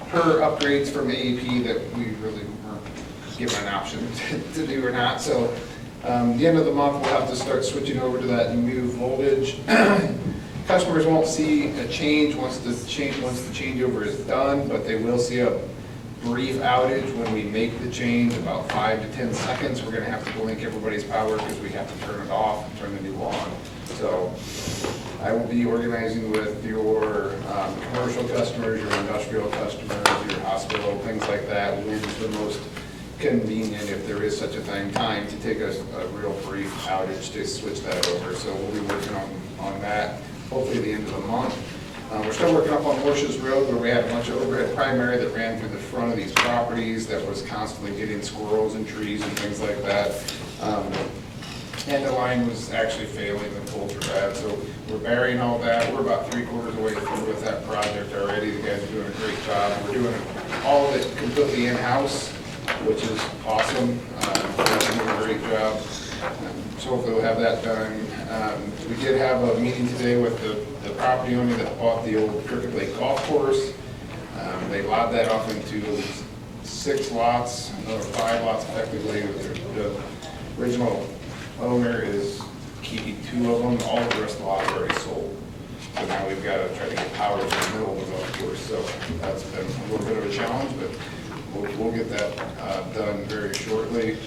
per upgrades from AEP that we really weren't given an option to do or not. So the end of the month, we'll have to start switching over to that new voltage. Customers won't see a change once the changeover is done, but they will see a brief outage when we make the change, about 5 to 10 seconds. We're gonna have to blink everybody's power because we have to turn it off and turn the new on. So I will be organizing with your commercial customers, your industrial customers, your hospital, things like that. When's the most convenient, if there is such a thing, time to take a real brief outage to switch that over. So we'll be working on that, hopefully the end of the month. We're still working up on Horses Road, where we had a bunch of overhead primary that ran through the front of these properties that was constantly getting squirrels and trees and things like that. And the line was actually failing, the poles were bad, so we're burying all that. We're about 3/4 away through with that project already. The guys are doing a great job. We're doing all of it completely in-house, which is awesome. They're doing a great job. So hopefully we'll have that done. We did have a meeting today with the property owner that bought the old Crooked Lake Golf Course. They lobbed that off into 6 lots, or 5 lots effectively. The original owner is keeping 2 of them. All of the rest of the lots are already sold. So now we've got to try to get power to the middle of the golf course. So that's been a little bit of a challenge, but we'll get that done very shortly.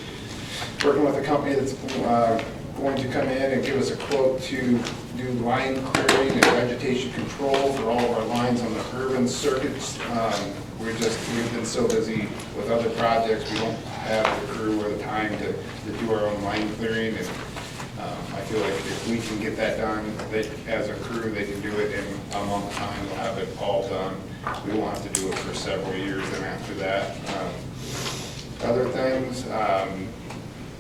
Working with a company that's going to come in and give us a quote to do line clearing and vegetation control for all of our lines on the urban circuits. We've been so busy with other projects, we don't have the crew or the time to do our own line clearing. And I feel like if we can get that done, as a crew, they can do it in a month's time. We'll have it all done. We won't have to do it for several years. And after that, other things.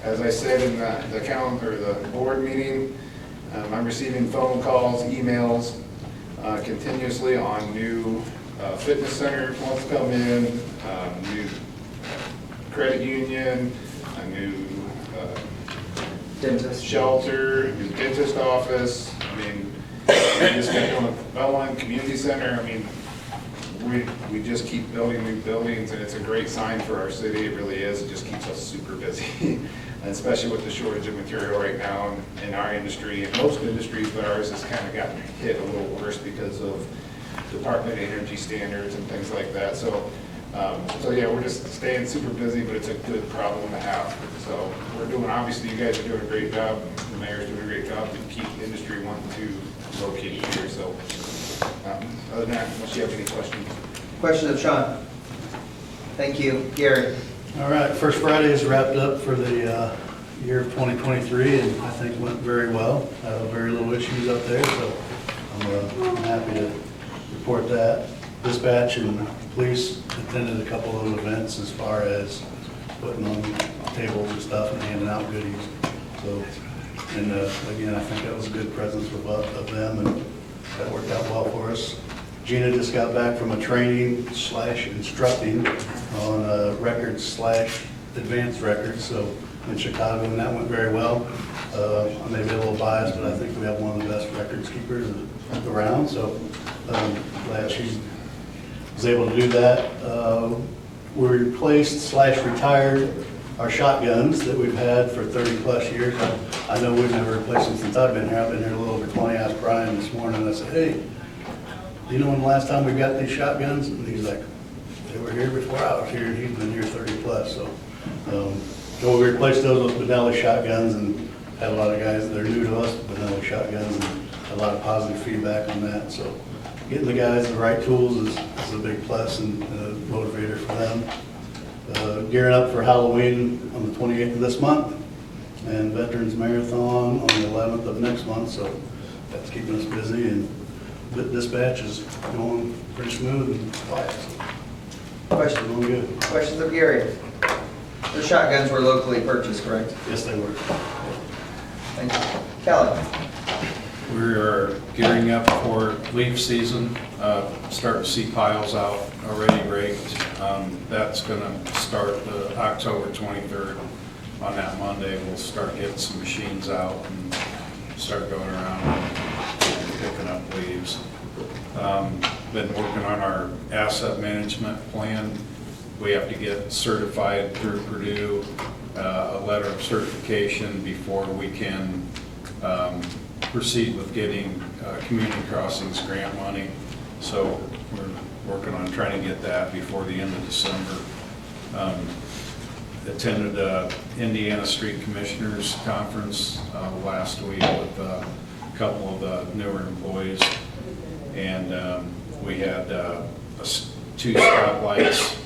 As I said in the calendar, the board meeting, I'm receiving phone calls, emails continuously on new fitness centers wants to come in, new credit union, a new Dentist. shelter, new dentist office. I mean, we just got one at Belmont Community Center. I mean, we just keep building new buildings, and it's a great sign for our city. It really is. It just keeps us super busy. And especially with the shortage of material right now in our industry, and most industries, but ours has kind of gotten hit a little worse because of Department of Energy standards and things like that. So yeah, we're just staying super busy, but it's a good problem to have. So we're doing, obviously you guys are doing a great job, the mayor's doing a great job to keep industry wanting to locate here. So other than that, unless you have any questions. Question of Sean. Thank you. Gary. All right, First Friday is wrapped up for the year of 2023, and I think went very well. Very little issues up there, so I'm happy to report that. Dispatch and police attended a couple of events as far as putting on tables and stuff and handing out goodies. So, and again, I think that was a good presence of them, and that worked out well for us. Gina just got back from a training / instructing on records / advanced records, so in Chicago, and that went very well. I may be a little biased, but I think we have one of the best records keepers around, so glad she was able to do that. We replaced / retired our shotguns that we've had for 30+ years. I know we've never replaced them since I've been here. I've been here a little over 20. I asked Brian this morning, and I said, hey, do you know when the last time we got these shotguns? And he's like, they were here before I was here, and he's been here 30+. So we replaced those with Benelli shotguns, and had a lot of guys that are new to us, Benelli shotguns, and a lot of positive feedback on that. So getting the guys the right tools is a big plus and motivator for them. Gearing up for Halloween on the 28th of this month, and Veterans Marathon on the 11th of next month, so that's keeping us busy. And dispatch is going pretty smooth and quiet. Questions? Going good. Questions of Gary? The shotguns were locally purchased, correct? Yes, they were. Thank you. Kelly? We are gearing up for leaf season, starting to see piles out already raked. That's going to start October 23rd. On that Monday, we'll start getting some machines out and start going around and picking up leaves. Been working on our asset management plan. We have to get certified through Purdue, a letter of certification before we can proceed with getting community crossings grant money. So we're working on trying to get that before the end of December. Attended Indiana Street Commissioners Conference last week with a couple of the newer employees, and we had two stoplights,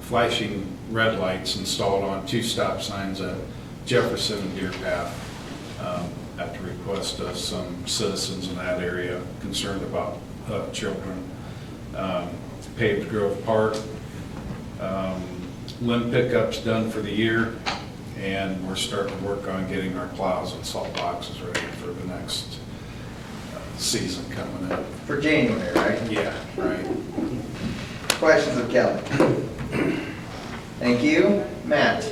flashing red lights installed on two stop signs at Jefferson and Deer Path at the request of some citizens in that area concerned about children. Paved Grove Park. Limb pickup's done for the year, and we're starting to work on getting our plows and salt boxes ready for the next season coming up. For January, right? Yeah, right. Questions of Kelly? Thank you. Matt?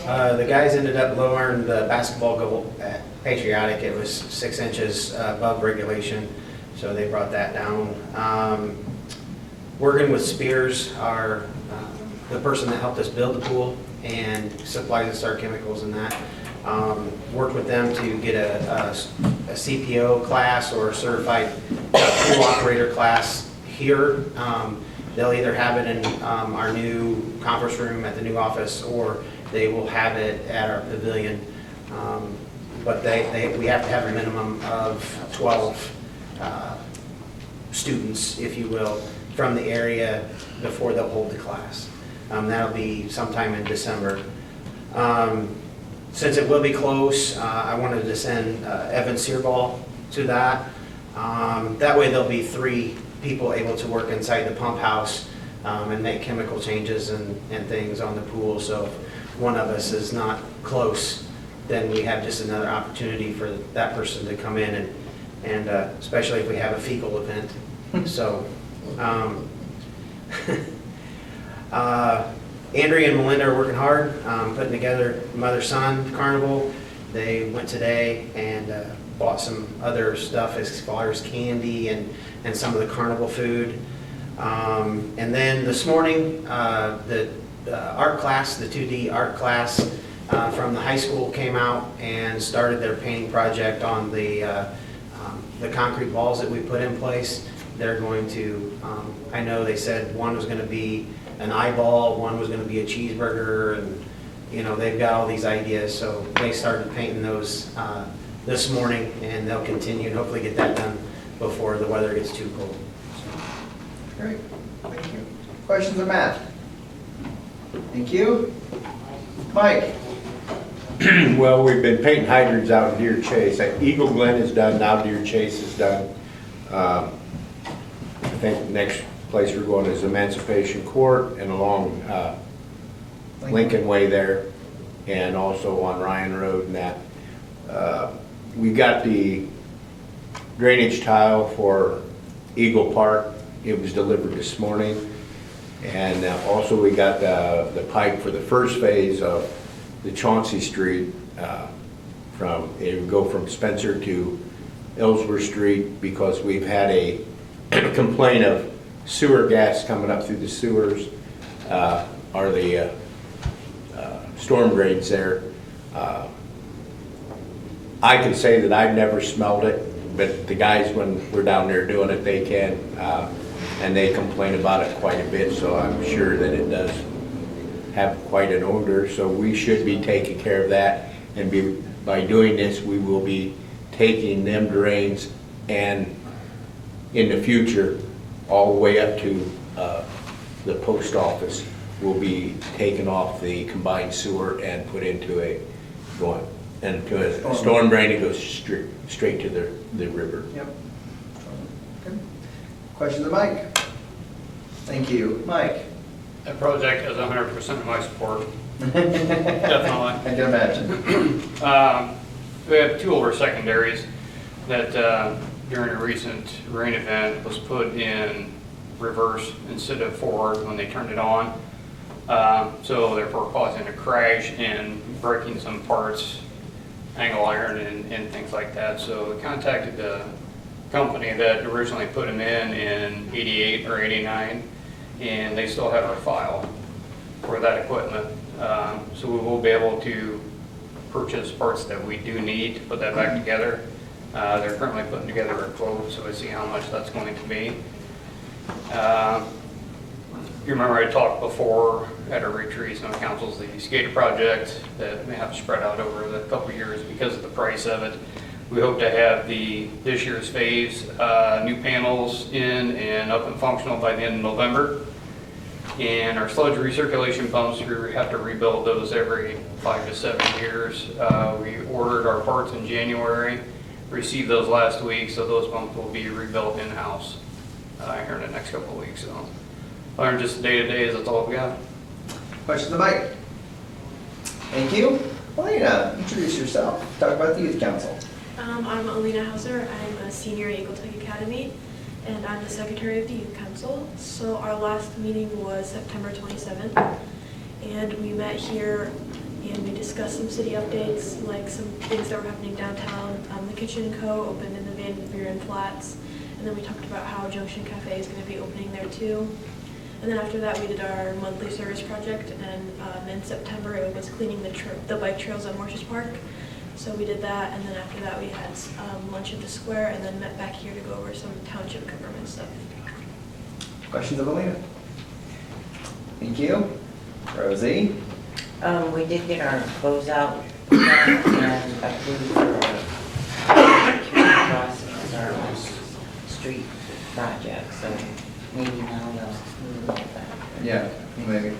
The guys ended up lowering the basketball goal at Patriotic. It was 6 inches above regulation, so they brought that down. Working with Spears, the person that helped us build the pool and supplies us our chemicals and that, worked with them to get a CPO class or a certified pool operator class here. They'll either have it in our new conference room at the new office, or they will have it at our pavilion. But we have to have a minimum of 12 students, if you will, from the area before they'll hold the class. That'll be sometime in December. Since it will be close, I wanted to send Evan Searball to that. That way there'll be 3 people able to work inside the pump house and make chemical changes and things on the pool. So if one of us is not close, then we have just another opportunity for that person to come in, and especially if we have a fecal event. So Andrea and Melinda are working hard, putting together mother-son carnival. They went today and bought some other stuff as far as candy and some of the carnival food. And then this morning, the art class, the 2D art class from the high school came out and started their painting project on the concrete walls that we put in place. They're going to, I know they said one was going to be an eyeball, one was going to be a cheeseburger, and they've got all these ideas. So they started painting those this morning, and they'll continue and hopefully get that done before the weather gets too cold. Great, thank you. Questions of Matt? Thank you. Mike? Well, we've been painting hydrants out in Deer Chase. Eagle Glen is done, now Deer Chase is done. I think the next place we're going is Emancipation Court and along Lincoln Way there, and also on Ryan Road and that. We got the drainage tile for Eagle Park. It was delivered this morning. And also we got the pipe for the first phase of the Chauncey Street. It would go from Spencer to Ellsworth Street, because we've had a complaint of sewer gas coming up through the sewers, or the storm drains there. I can say that I've never smelled it, but the guys, when we're down there doing it, they can, and they complain about it quite a bit, so I'm sure that it does have quite an odor, so we should be taking care of that. And by doing this, we will be taking them drains, and in the future, all the way up to the post office will be taken off the combined sewer and put into a storm drain. It goes straight to the river. Yep. Questions of Mike? Thank you. Mike? That project has 100% of my support. Definitely. I can imagine. We have two older secondaries that during a recent rain event was put in reverse instead of forward when they turned it on. So therefore causing a crash and breaking some parts, angle iron and things like that. So we contacted the company that originally put them in 88 or 89, and they still have our file for that equipment. So we will be able to purchase parts that we do need to put that back together. They're currently putting together a quote, so we see how much that's going to be. You remember I talked before at our retreats and councils, the skater project that may have spread out over the couple of years because of the price of it. We hope to have this year's phase, new panels in and up and functional by the end of November. And our sludge recirculation pumps, we have to rebuild those every 5 to 7 years. We ordered our parts in January, received those last week, so those pumps will be rebuilt in-house here in the next couple of weeks. So, other than just day-to-day, that's all we got. Questions of Mike? Thank you. Elena, introduce yourself. Talk about the Youth Council. I'm Alina Hauser. I'm a senior at Eagle Tech Academy, and I'm the secretary of the Youth Council. So our last meeting was September 27th, and we met here and we discussed some city updates, like some things that were happening downtown. The Kitchen Co. opened in the Van Buren Flats, and then we talked about how Junction Cafe is going to be opening there too. And then after that, we did our monthly service project, and in September it was cleaning the bike trails at Morses Park. So we did that, and then after that we had lunch at the square, and then met back here to go over some township government stuff. Questions of Alina? Thank you. Rosie? We did get our closeout and approved for our crossings, our street project, so maybe now they'll move that. Yeah, maybe.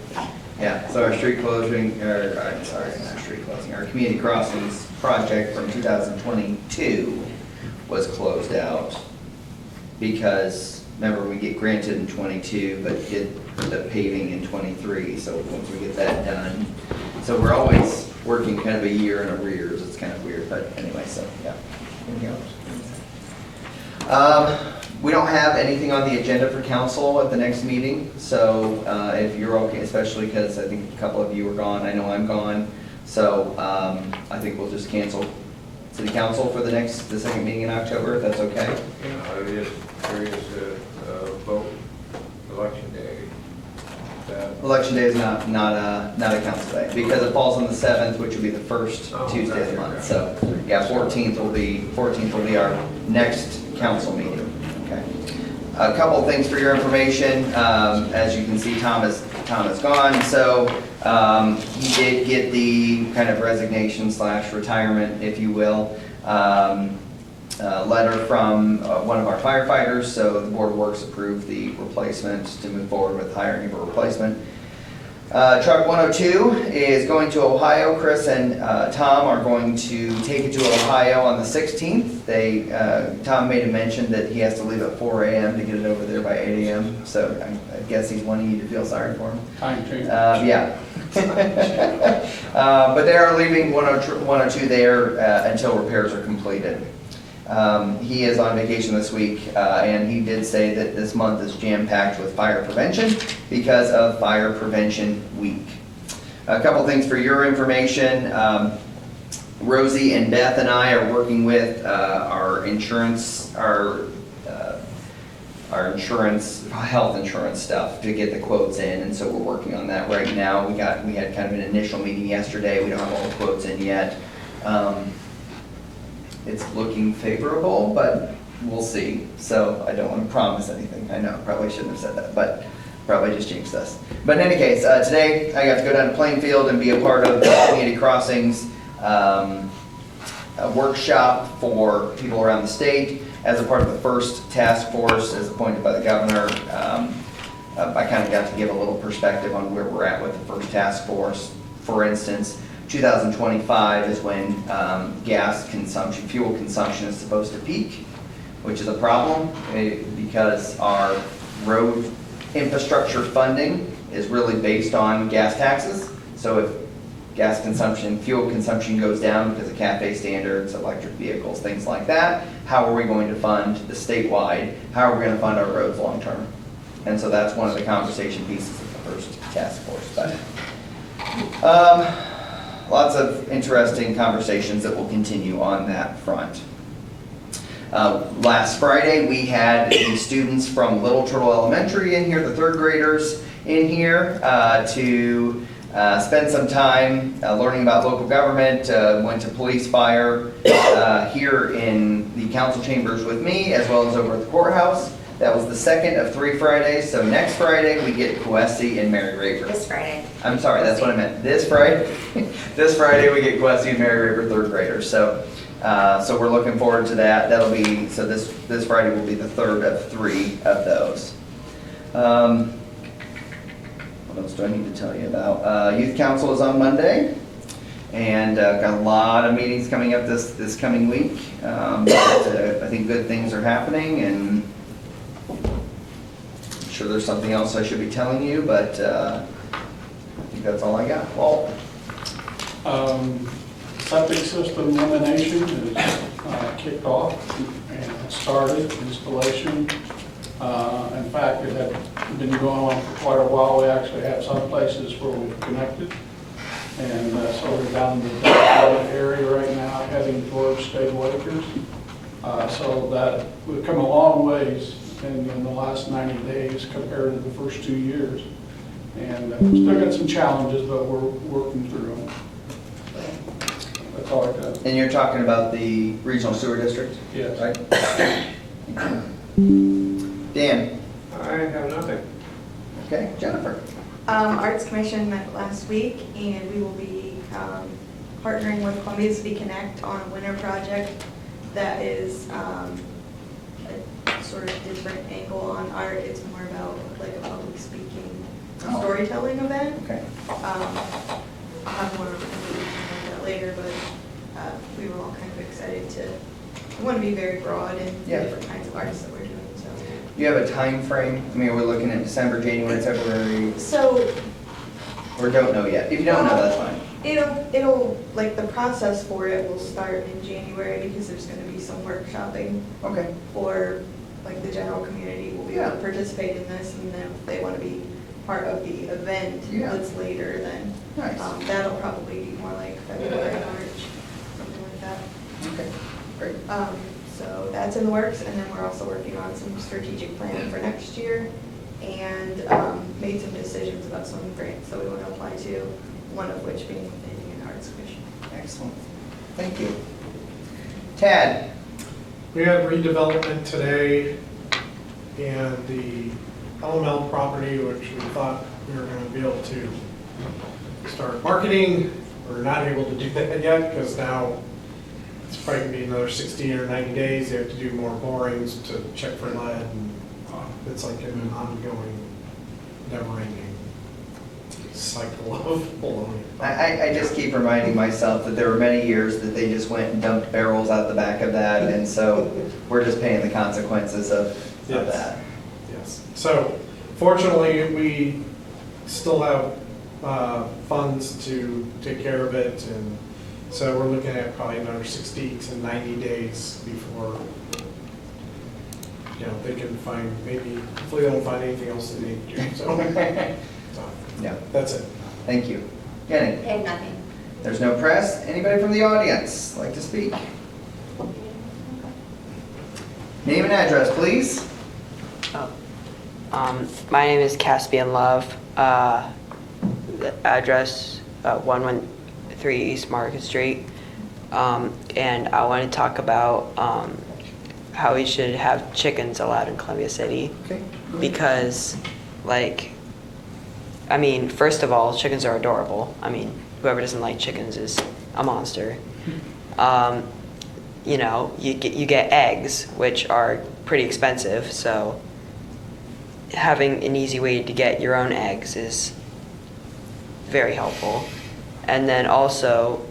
Yeah, so our street closing, I'm sorry, not street closing, our community crossings project from 2022 was closed out because, remember, we get granted in 22, but did the paving in 23, so once we get that done. So we're always working kind of a year in arrears, it's kind of weird, but anyway, so, yeah. Anything else? We don't have anything on the agenda for council at the next meeting, so if you're okay, especially because I think a couple of you are gone, I know I'm gone, so I think we'll just cancel city council for the second meeting in October, if that's okay. Yeah, I just curious, vote election day. Election day is not a council day, because it falls on the 7th, which will be the first Tuesday of the month, so yeah, 14th will be our next council meeting. Okay. A couple of things for your information. As you can see, Tom is gone, so he did get the kind of resignation / retirement, if you will, letter from one of our firefighters. So the Board of Works approved the replacement to move forward with hiring of a replacement. Truck 102 is going to Ohio. Chris and Tom are going to take it to Ohio on the 16th. Tom made a mention that he has to leave at 4 a.m. to get it over there by 8 a.m. So I guess he's wanting you to feel sorry for him. Time change. Yeah. But they are leaving 102 there until repairs are completed. He is on vacation this week, and he did say that this month is jam-packed with fire prevention because of Fire Prevention Week. A couple things for your information. Rosie and Beth and I are working with our insurance, health insurance stuff to get the quotes in, and so we're working on that right now. We had kind of an initial meeting yesterday. We don't have all the quotes in yet. It's looking favorable, but we'll see. So I don't want to promise anything. I know, probably shouldn't have said that, but probably just jinxed us. But in any case, today I got to go down to Plainfield and be a part of the Community Crossings a workshop for people around the state as a part of the first task force as appointed by the governor. I kind of got to give a little perspective on where we're at with the first task force. For instance, 2025 is when fuel consumption is supposed to peak, which is a problem because our road infrastructure funding is really based on gas taxes. So if gas consumption, fuel consumption goes down because of CAFE standards, electric vehicles, things like that, how are we going to fund the statewide? How are we going to fund our roads long-term? And so that's one of the conversation pieces of the first task force. But lots of interesting conversations that will continue on that front. Last Friday, we had the students from Little Turtle Elementary in here, the third graders in here, to spend some time learning about local government, went to police fire here in the council chambers with me, as well as over at the courthouse. That was the second of 3 Fridays, so next Friday we get Coesty and Mary Raper. This Friday. I'm sorry, that's what I meant. This Friday, this Friday we get Coesty and Mary Raper third graders. So we're looking forward to that. That'll be, so this Friday will be the third of 3 of those. What else do I need to tell you about? Youth Council is on Monday, and got a lot of meetings coming up this coming week. I think good things are happening, and I'm sure there's something else I should be telling you, but I think that's all I got. Walt? Septic system lamination is kicked off and started installation. In fact, it had been going on for quite a while. We actually have some places where we've connected. And so we're down in the area right now, heading towards stable acres. So that we've come a long ways in the last 90 days compared to the first 2 years. And still got some challenges, but we're working through them. That's all I got. And you're talking about the regional sewer district? Yes. Right? Dan? I have nothing. Okay, Jennifer? Arts Commission met last week, and we will be partnering with Columbia City Connect on a winter project that is a sort of different angle on art. It's more about like a public speaking storytelling event. Okay. I'll have more information about that later, but we were all kind of excited we want to be very broad in the different kinds of arts that we're doing. So. Do you have a time frame? I mean, we're looking at December, January, February, So or don't know yet? If you don't know, that's fine. It'll like the process for it will start in January because there's going to be some workshopping. Okay. For like the general community will be able to participate in this, and then if they want to be part of the event that's later, then Nice. That'll probably be more like February, March, something like that. Okay, great. So that's in the works, and then we're also working on some strategic planning for next year, and made some decisions about some grants that we want to apply to, one of which being the Indian Arts Commission. Excellent. Thank you. Tad? We had redevelopment today, and the LML property, which we thought we were going to be able to start marketing, we're not able to do that yet because now it's probably going to be another 60 or 90 days. They have to do more borings to check for lead, and it's like an ongoing, never-ending cycle of baloney. I just keep reminding myself that there were many years that they just went and dumped barrels out the back of that, and so we're just paying the consequences of that. Yes. So fortunately, we still have funds to take care of it, and so we're looking at probably another 60 to 90 days before they can find, maybe, hopefully they don't find anything else that they need to do. So Yeah. That's it. Thank you. Jenny? I have nothing. There's no press. Anybody from the audience like to speak? Name and address, please. My name is Caspian Love. The address 113 East Market Street. And I want to talk about how we should have chickens allowed in Columbia City. Okay. Because, first of all, chickens are adorable. Whoever doesn't like chickens is a monster. You get eggs, which are pretty expensive, so having an easy way to get your own eggs is very helpful. And then also,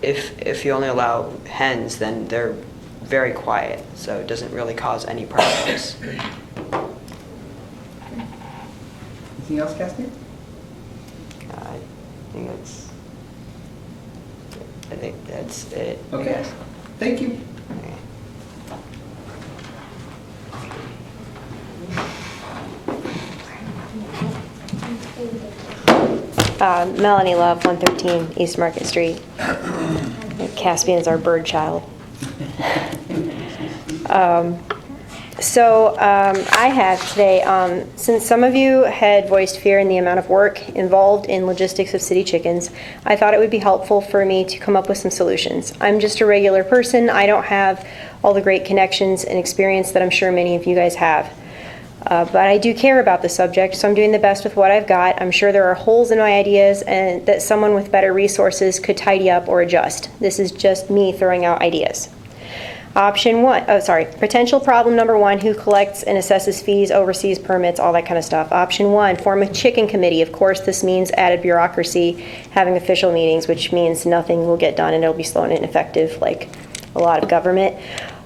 if you only allow hens, then they're very quiet, so it doesn't really cause any problems. Anything else, Cassie? I think that's it. I Okay. guess. Thank you. Melanie Love, 113 East Market Street. Caspian's our bird child. I have today, since some of you had voiced fear in the amount of work involved in logistics of city chickens, I thought it would be helpful for me to come up with some solutions. I'm just a regular person. I don't have all the great connections and experience that I'm sure many of you guys have. But I do care about the subject, so I'm doing the best with what I've got. I'm sure there are holes in my ideas and that someone with better resources could tidy up or adjust. This is just me throwing out ideas. Potential problem number 1, who collects and assesses fees, oversees permits, all that kind of stuff. Option 1, form a chicken committee. Of course, this means added bureaucracy, having official meetings, which means nothing will get done and it'll be slow and ineffective like a lot of government.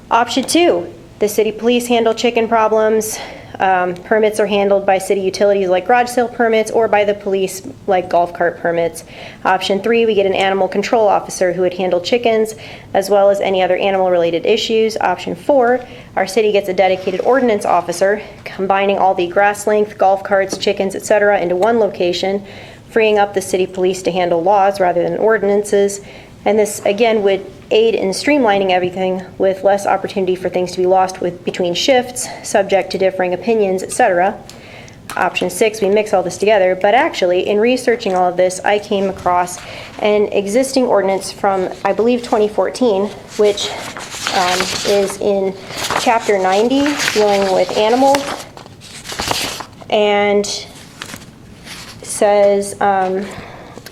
Option 2, the city police handle chicken problems. Permits are handled by city utilities like garage sale permits or by the police like golf cart permits. Option 3, we get an animal control officer who would handle chickens as well as any other animal related issues. Option 4, our city gets a dedicated ordinance officer combining all the grass length, golf carts, chickens, etc. into one location, freeing up the city police to handle laws rather than ordinances. And this again would aid in streamlining everything with less opportunity for things to be lost between shifts, subject to differing opinions, etc. Option 6, we mix all this together, but actually in researching all of this, I came across an existing ordinance from, I believe, 2014, which is in Chapter 90, dealing with animals, and says,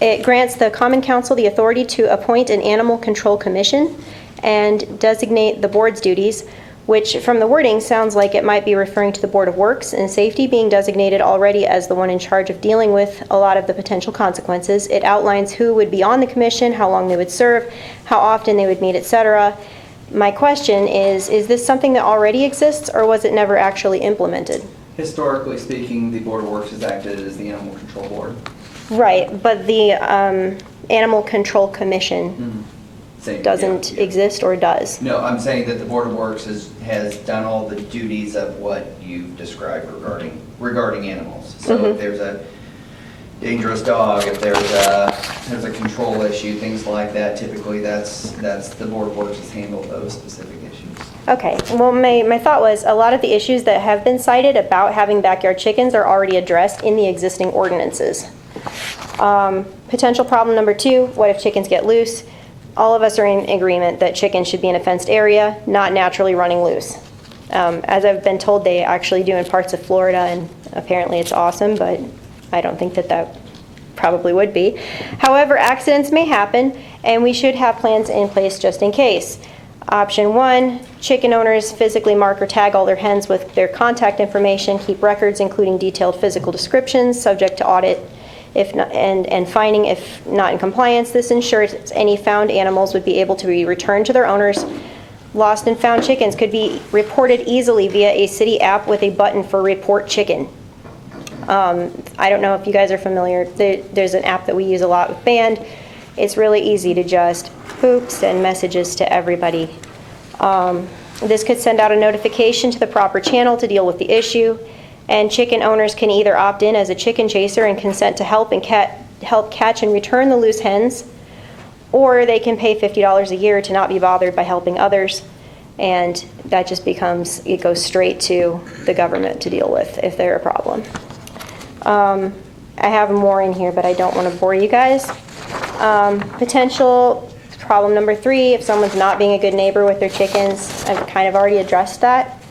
it grants the Common Council the authority to appoint an animal control commission and designate the board's duties, which from the wording sounds like it might be referring to the Board of Works and Safety being designated already as the one in charge of dealing with a lot of the potential consequences. It outlines who would be on the commission, how long they would serve, how often they would meet, etc. My question is this something that already exists or was it never actually implemented? Historically speaking, the Board of Works has acted as the animal control board. Right, but the Animal Control Commission doesn't exist or does? No, I'm saying that the Board of Works has done all the duties of what you've described regarding animals. So if there's a dangerous dog, if there's a control issue, things like that, typically that's the Board of Works has handled those specific issues. Okay, well my thought was a lot of the issues that have been cited about having backyard chickens are already addressed in the existing ordinances. Potential problem number 2, what if chickens get loose? All of us are in agreement that chickens should be in a fenced area, not naturally running loose. As I've been told, they actually do in parts of Florida, and apparently it's awesome, but I don't think that probably would be. However, accidents may happen, and we should have plans in place just in case. Option 1, chicken owners physically mark or tag all their hens with their contact information, keep records including detailed physical descriptions, subject to audit if not, and finding if not in compliance. This ensures any found animals would be able to be returned to their owners. Lost and found chickens could be reported easily via a city app with a button for report chicken. I don't know if you guys are familiar. There's an app that we use a lot with band. It's really easy to just send messages to everybody. This could send out a notification to the proper channel to deal with the issue. And chicken owners can either opt in as a chicken chaser and consent to help catch and return the loose hens, or they can pay $50 a year to not be bothered by helping others. And that just it goes straight to the government to deal with if they're a problem. I have more in here, but I don't want to bore you guys. Potential problem number 3, if someone's not being a good neighbor with their chickens, I've kind of already addressed that.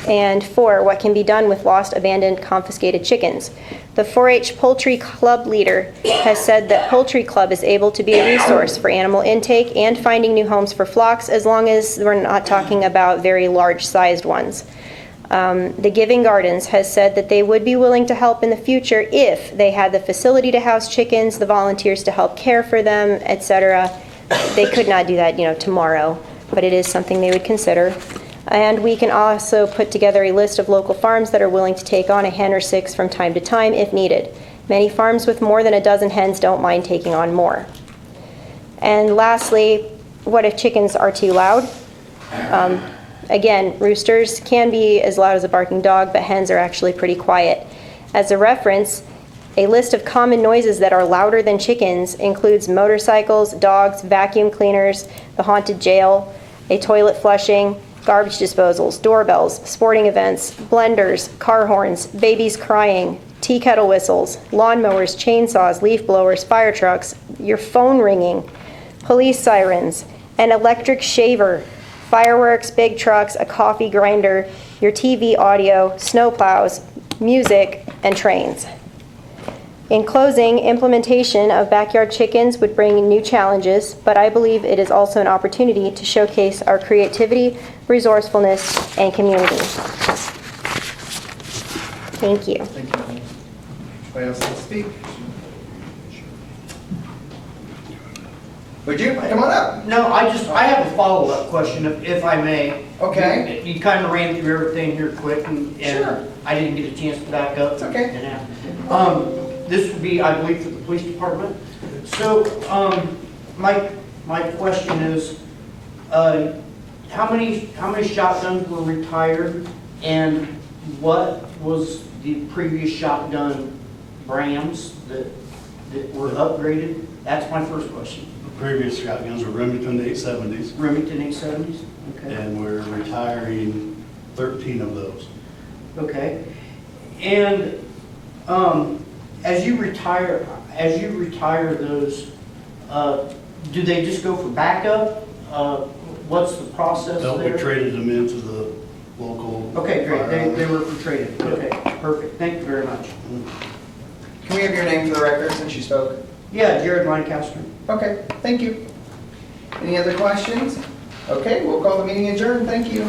And 4, what can be done with lost, abandoned, confiscated chickens? The 4-H Poultry Club leader has said that Poultry Club is able to be a resource for animal intake and finding new homes for flocks, as long as we're not talking about very large-sized ones. The Giving Gardens has said that they would be willing to help in the future if they had the facility to house chickens, the volunteers to help care for them, etc. They could not do that, tomorrow. but it is something they would consider. And we can also put together a list of local farms that are willing to take on a hen or 6 from time to time if needed. Many farms with more than a dozen hens don't mind taking on more. And lastly, what if chickens are too loud? Again, roosters can be as loud as a barking dog, but hens are actually pretty quiet. As a reference, a list of common noises that are louder than chickens includes motorcycles, dogs, vacuum cleaners, the haunted jail, a toilet flushing, garbage disposals, doorbells, sporting events, blenders, car horns, babies crying, tea kettle whistles, lawnmowers, chainsaws, leaf blowers, fire trucks, your phone ringing, police sirens, an electric shaver, fireworks, big trucks, a coffee grinder, your TV audio, snowplows, music, and trains. In closing, implementation of backyard chickens would bring new challenges, but I believe it is also an opportunity to showcase our creativity, resourcefulness, and community. Thank you. Thank you. Anybody else want to speak? Would you? Come on up. No, I have a follow-up question, if I may. Okay. You kind of ran through everything here quick, and Sure. I didn't get a chance to back up. It's okay. And ask. This would be, I believe, for the police department. So, my question is, how many shotguns were retired, and what was the previous shotgun brands that were upgraded? That's my first question. Previous shotguns were Remington 870s, Remington 870s? Okay. and we're retiring 13 of those. Okay. And as you retire those, do they just go for backup? What's the process No, we there? traded them into the local. Okay, great. They were for traded. Okay, perfect. Thank you very much. Can we have your name for the record since you spoke? Yeah, Jared Lancaster. Okay, thank you. Any other questions? Okay, we'll call the meeting adjourned. Thank you.